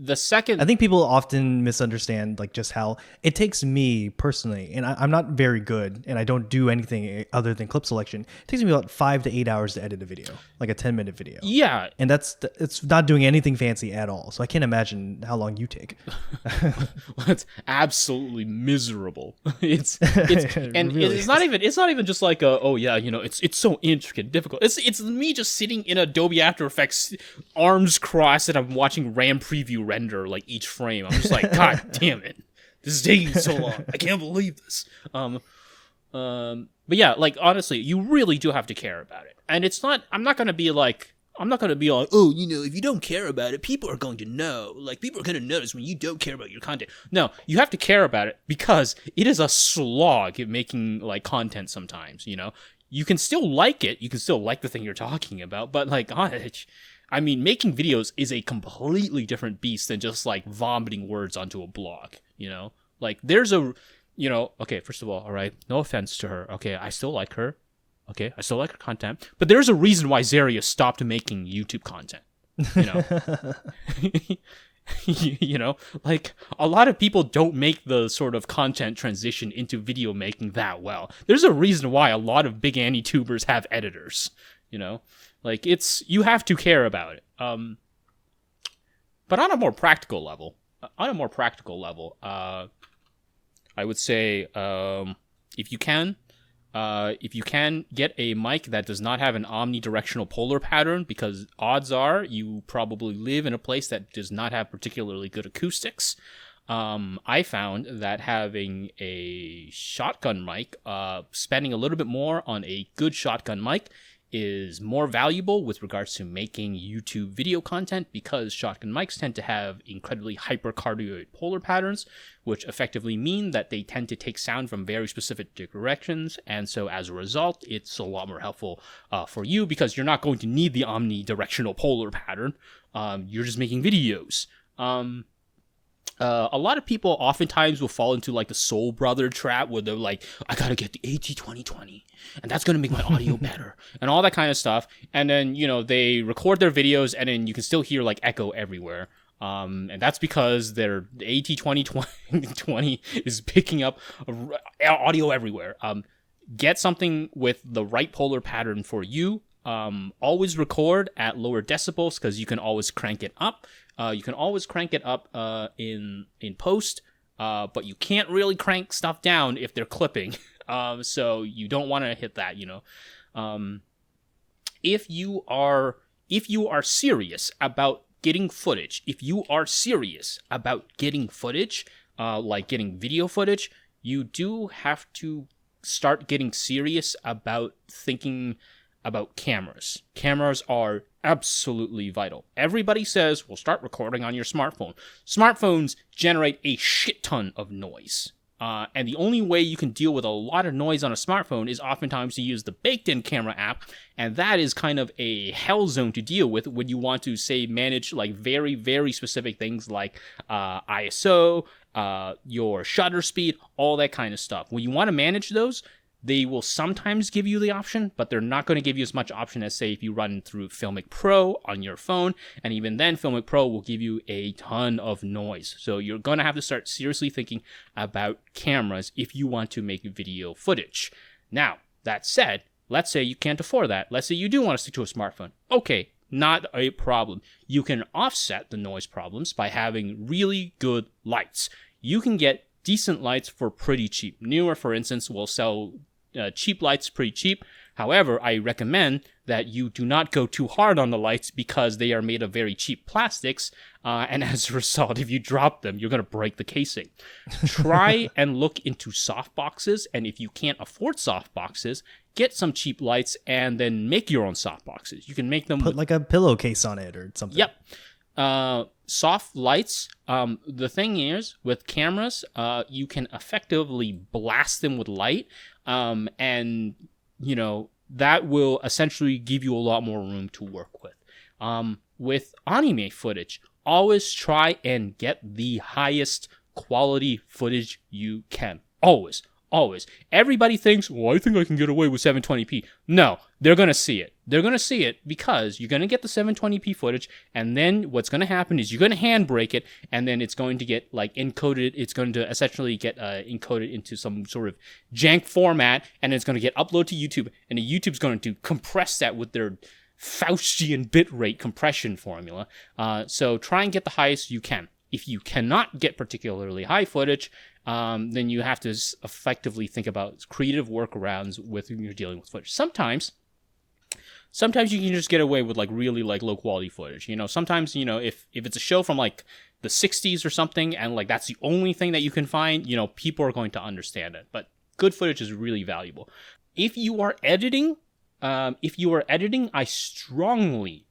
the second, I think people often misunderstand like just how it takes me personally, and I'm not very good, and I don't do anything other than clip selection. It takes me about 5 to 8 hours to edit a video, like a 10-minute video. yeah, And it's not doing anything fancy at all. So I can't imagine how long you take. it's absolutely miserable. It's and really it's not even just like it's so intricate and difficult. It's me just sitting in Adobe After Effects, arms crossed, and I'm watching RAM preview render like each frame. I'm just like, God damn it, this is taking so long. I can't believe this. But yeah, like honestly, you really do have to care about it, and it's not. I'm not gonna be like, oh, if you don't care about it, people are going to know. Like, people are going to notice when you don't care about your content. No, you have to care about it because it is a slog at making, like, content sometimes, You can still like it. You can still like the thing you're talking about. But, like, I mean, making videos is a completely different beast than just, like, vomiting words onto a blog, Like, there's okay, first of all right, no offense to her. Okay, I still like her. Okay, I still like her content, but there's a reason why Zaria stopped making YouTube content. Like a lot of people don't make the sort of content transition into video making that well. There's a reason why a lot of big anitubers have editors. Like you have to care about it. But on a more practical level, I would say if you can get a mic that does not have an omnidirectional polar pattern, because odds are you probably live in a place that does not have particularly good acoustics. I found that having a shotgun mic, spending a little bit more on a good shotgun mic is more valuable with regards to making YouTube video content, because shotgun mics tend to have incredibly hypercardioid polar patterns, which effectively mean that they tend to take sound from very specific directions, and so as a result, it's a lot more helpful for you, because you're not going to need the omnidirectional polar pattern. You're just making videos. A lot of people oftentimes will fall into like the Soul Brother trap where they're like, I gotta get the AT2020 and that's gonna make my audio better and all that kind of stuff. And then, they record their videos and then you can still hear like echo everywhere. And that's because their AT2020 is picking up audio everywhere. Get something with the right polar pattern for you. Always record at lower decibels because you can always crank it up. You can always crank it up in post, but you can't really crank stuff down if they're clipping. So you don't want to hit that. If you are serious about getting footage, like getting video footage, you do have to start getting serious about thinking about cameras. Cameras are absolutely vital. Everybody says, well, start recording on your smartphone. Smartphones generate a shit ton of noise. And the only way you can deal with a lot of noise on a smartphone is oftentimes to use the baked-in camera app, and that is kind of a hell zone to deal with when you want to, say, manage like very, very specific things like ISO, your shutter speed, all that kind of stuff. When you want to manage those, they will sometimes give you the option, but they're not going to give you as much option as, say, if you run through Filmic Pro on your phone. And even then, Filmic Pro will give you a ton of noise. So you're going to have to start seriously thinking about cameras if you want to make video footage. Now, that said, let's say you can't afford that. Let's say you do want to stick to a smartphone. Okay, not a problem. You can offset the noise problems by having really good lights. You can get decent lights for pretty cheap. Newer, for instance, will sell cheap lights pretty cheap. However, I recommend that you do not go too hard on the lights because they are made of very cheap plastics, and as a result, if you drop them, you're going to break the casing. Try and look into softboxes, and if you can't afford softboxes, get some cheap lights and then make your own softboxes. You can make them... Put like a pillowcase on it or something. Yep. Soft lights. The thing is, with cameras, you can effectively blast them with light, and that will essentially give you a lot more room to work with. With anime footage, always try and get the highest quality footage you can. Always. Always. Everybody thinks, well, I think I can get away with 720p. No, they're going to see it. They're going to see it because you're going to get the 720p footage, and then what's going to happen is you're going to handbrake it, and then it's going to get like encoded. It's going to essentially get encoded into some sort of jank format, and it's going to get uploaded to YouTube, and the YouTube's going to compress that with their Faustian bitrate compression formula. So try and get the highest you can. If you cannot get particularly high footage, then you have to effectively think about creative workarounds with when you're dealing with footage. Sometimes you can just get away with like really like low quality footage. You know, sometimes, you know, if it's a show from like the 60s or something, and like that's the only thing that you can find, you know, people are going to understand it. But good footage is really valuable. If you are editing, I strongly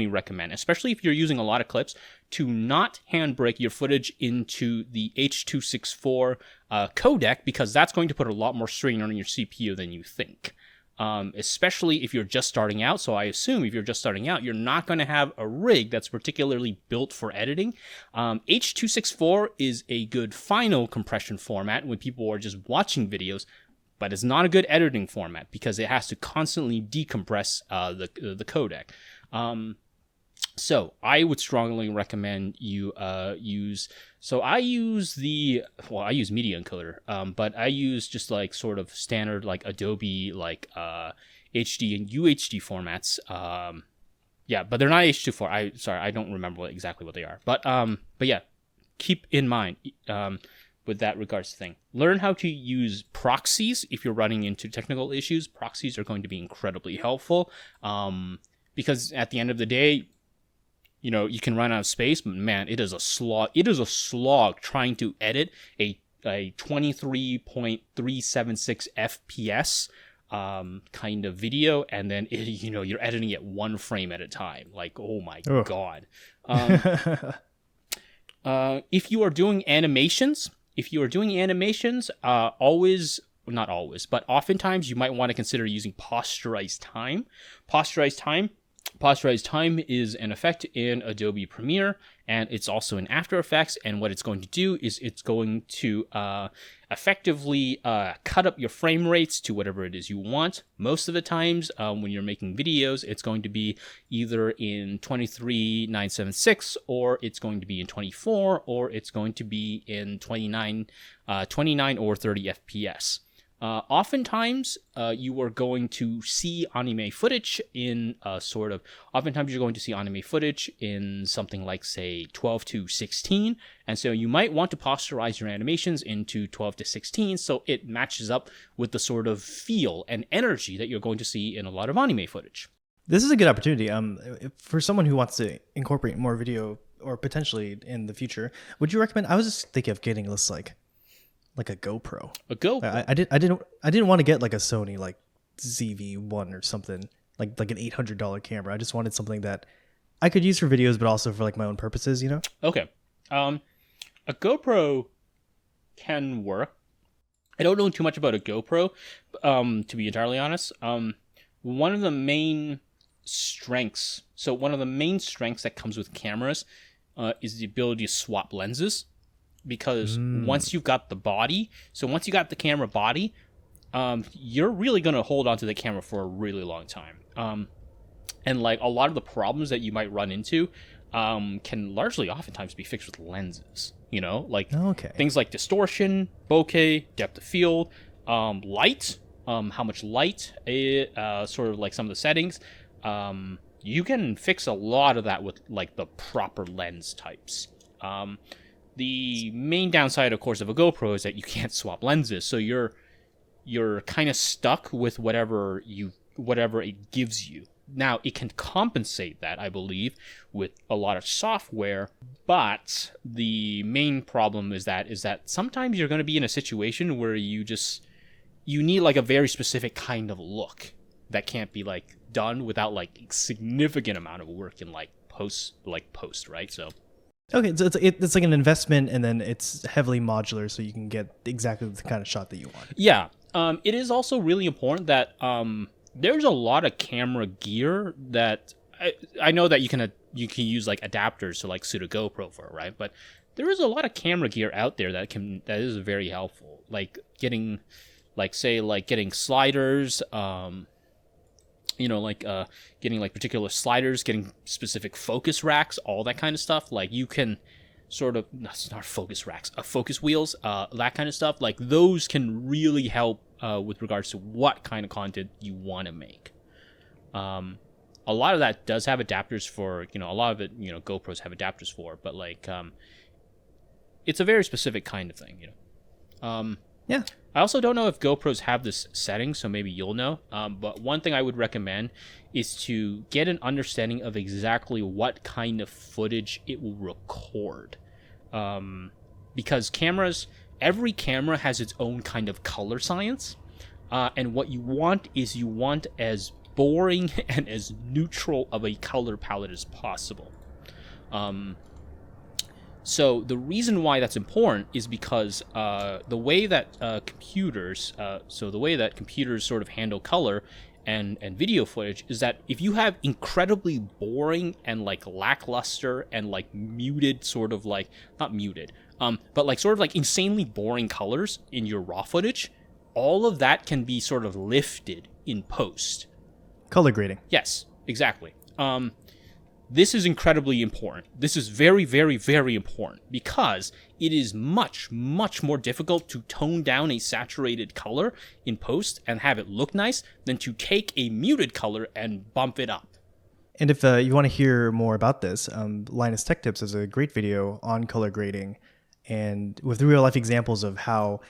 recommend, especially if you're using a lot of clips, to not handbrake your footage into the H.264 codec, because that's going to put a lot more strain on your CPU than you think. Especially if you're just starting out. So I assume if you're just starting out, you're not going to have a rig that's particularly built for editing. H.264 is a good final compression format when people are just watching videos, but it's not a good editing format because it has to constantly decompress the codec. So I would strongly recommend you use. So I use I use Media Encoder, but I use just like sort of standard like Adobe like HD and UHD formats. Yeah, but they're not H.264. I don't remember exactly what they are. But yeah, keep in mind with that regards to thing. Learn how to use proxies if you're running into technical issues. Proxies are going to be incredibly helpful because at the end of the day, you know, you can run out of space, but man, it is a slog. It is a slog trying to edit a 23.376 FPS kind of video, and then you're editing it one frame at a time. Like, oh my god. If you are doing animations, always, not always, but oftentimes you might want to consider using posterized time. Posterized time is an effect in Adobe Premiere, and it's also in After Effects, and what it's going to do is it's going to effectively cut up your frame rates to whatever it is you want. Most of the times when you're making videos, it's going to be either in 23.976, or it's going to be in 24, or it's going to be in 29 or 30 FPS. Oftentimes, you are going to see anime footage in something like, say, 12 to 16. And so you might want to posterize your animations into 12 to 16 so it matches up with the sort of feel and energy that you're going to see in a lot of anime footage. This is a good opportunity. For someone who wants to incorporate more video, or potentially in the future, would you recommend? I was just thinking of getting this like a GoPro. A GoPro. I didn't want to get like a Sony like ZV-1 or something like an $800 camera. I just wanted something that I could use for videos, but also for like my own purposes, you know? Okay. A GoPro can work. I don't know too much about a GoPro, to be entirely honest. One of the main strengths that comes with cameras is the ability to swap lenses. Because once you've got the camera body, you're really going to hold onto the camera for a really long time. And like a lot of the problems that you might run into can largely oftentimes be fixed with lenses, you know, like things like distortion, bokeh, depth of field, light, how much light, sort of like some of the settings. You can fix a lot of that with like the proper lens types. The main downside, of course, of a GoPro is that you can't swap lenses, so you're kind of stuck with whatever it gives you. Now, it can compensate that, I believe, with a lot of software, but the main problem is that sometimes you're going to be in a situation where you need like a very specific kind of look that can't be like done without like significant amount of work in post, right? So. Okay, so it's like an investment, and then it's heavily modular, so you can get exactly the kind of shot that you want. Yeah, it is also really important that there's a lot of camera gear that I know that you can use like adapters to like suit a GoPro for, right? But there is a lot of camera gear out there that is very helpful. Like getting sliders, getting like particular sliders, getting specific focus racks, all that kind of stuff. Like you can sort of, not focus racks, focus wheels, that kind of stuff. Like those can really help with regards to what kind of content you want to make. A lot of that does have adapters for, a lot of it, GoPros have adapters for, but like, it's a very specific kind of thing, Yeah. I also don't know if GoPros have this setting, so maybe you'll know. But one thing I would recommend is to get an understanding of exactly what kind of footage it will record. Because every camera has its own kind of color science. And what you want as boring and as neutral of a color palette as possible. So the reason why that's important is because the way that computers sort of handle color and video footage is that if you have incredibly boring and like lackluster and like muted sort of like, not muted, but like sort of like insanely boring colors in your raw footage, all of that can be sort of lifted in post. Color grading. Yes, exactly. This is incredibly important. This is very, very, very important because it is much, much more difficult to tone down a saturated color in post and have it look nice than to take a muted color and bump it up. And if you want to hear more about this, Linus Tech Tips has a great video on color grading and with real life examples of how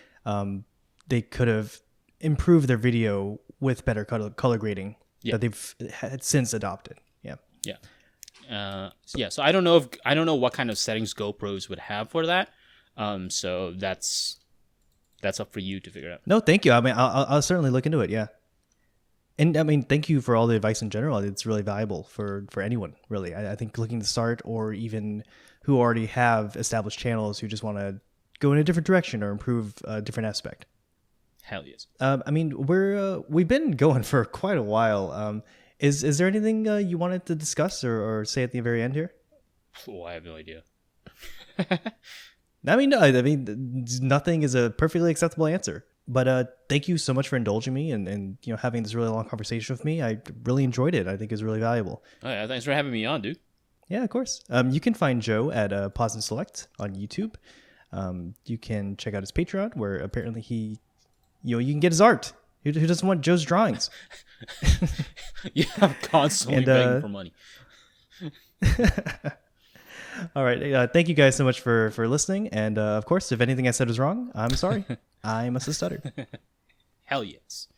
they could have improved their video with better color grading that they've had since adopted. Yeah. Yeah. So I don't know what kind of settings GoPros would have for that. So that's up for you to figure out. No, thank you. I mean, I'll certainly look into it. Yeah. And I mean, thank you for all the advice in general. It's really valuable for anyone, really. I think looking to start or even who already have established channels who just want to go in a different direction or improve a different aspect. Hell yes. I mean, we've been going for quite a while. Is there anything you wanted to discuss or say at the very end here? Oh, I have no idea. I mean, nothing is a perfectly acceptable answer. But thank you so much for indulging me and having this really long conversation with me. I really enjoyed it. I think it's really valuable. Oh, yeah, thanks for having me on, dude. Yeah, of course. You can find Joe at Pause and Select on YouTube. You can check out his Patreon, where apparently you can get his art. Who doesn't want Joe's drawings? Yeah, I'm constantly begging for money. All right. Thank you guys so much for listening. And of course, if anything I said was wrong, I'm sorry. I must have stuttered. Hell yes.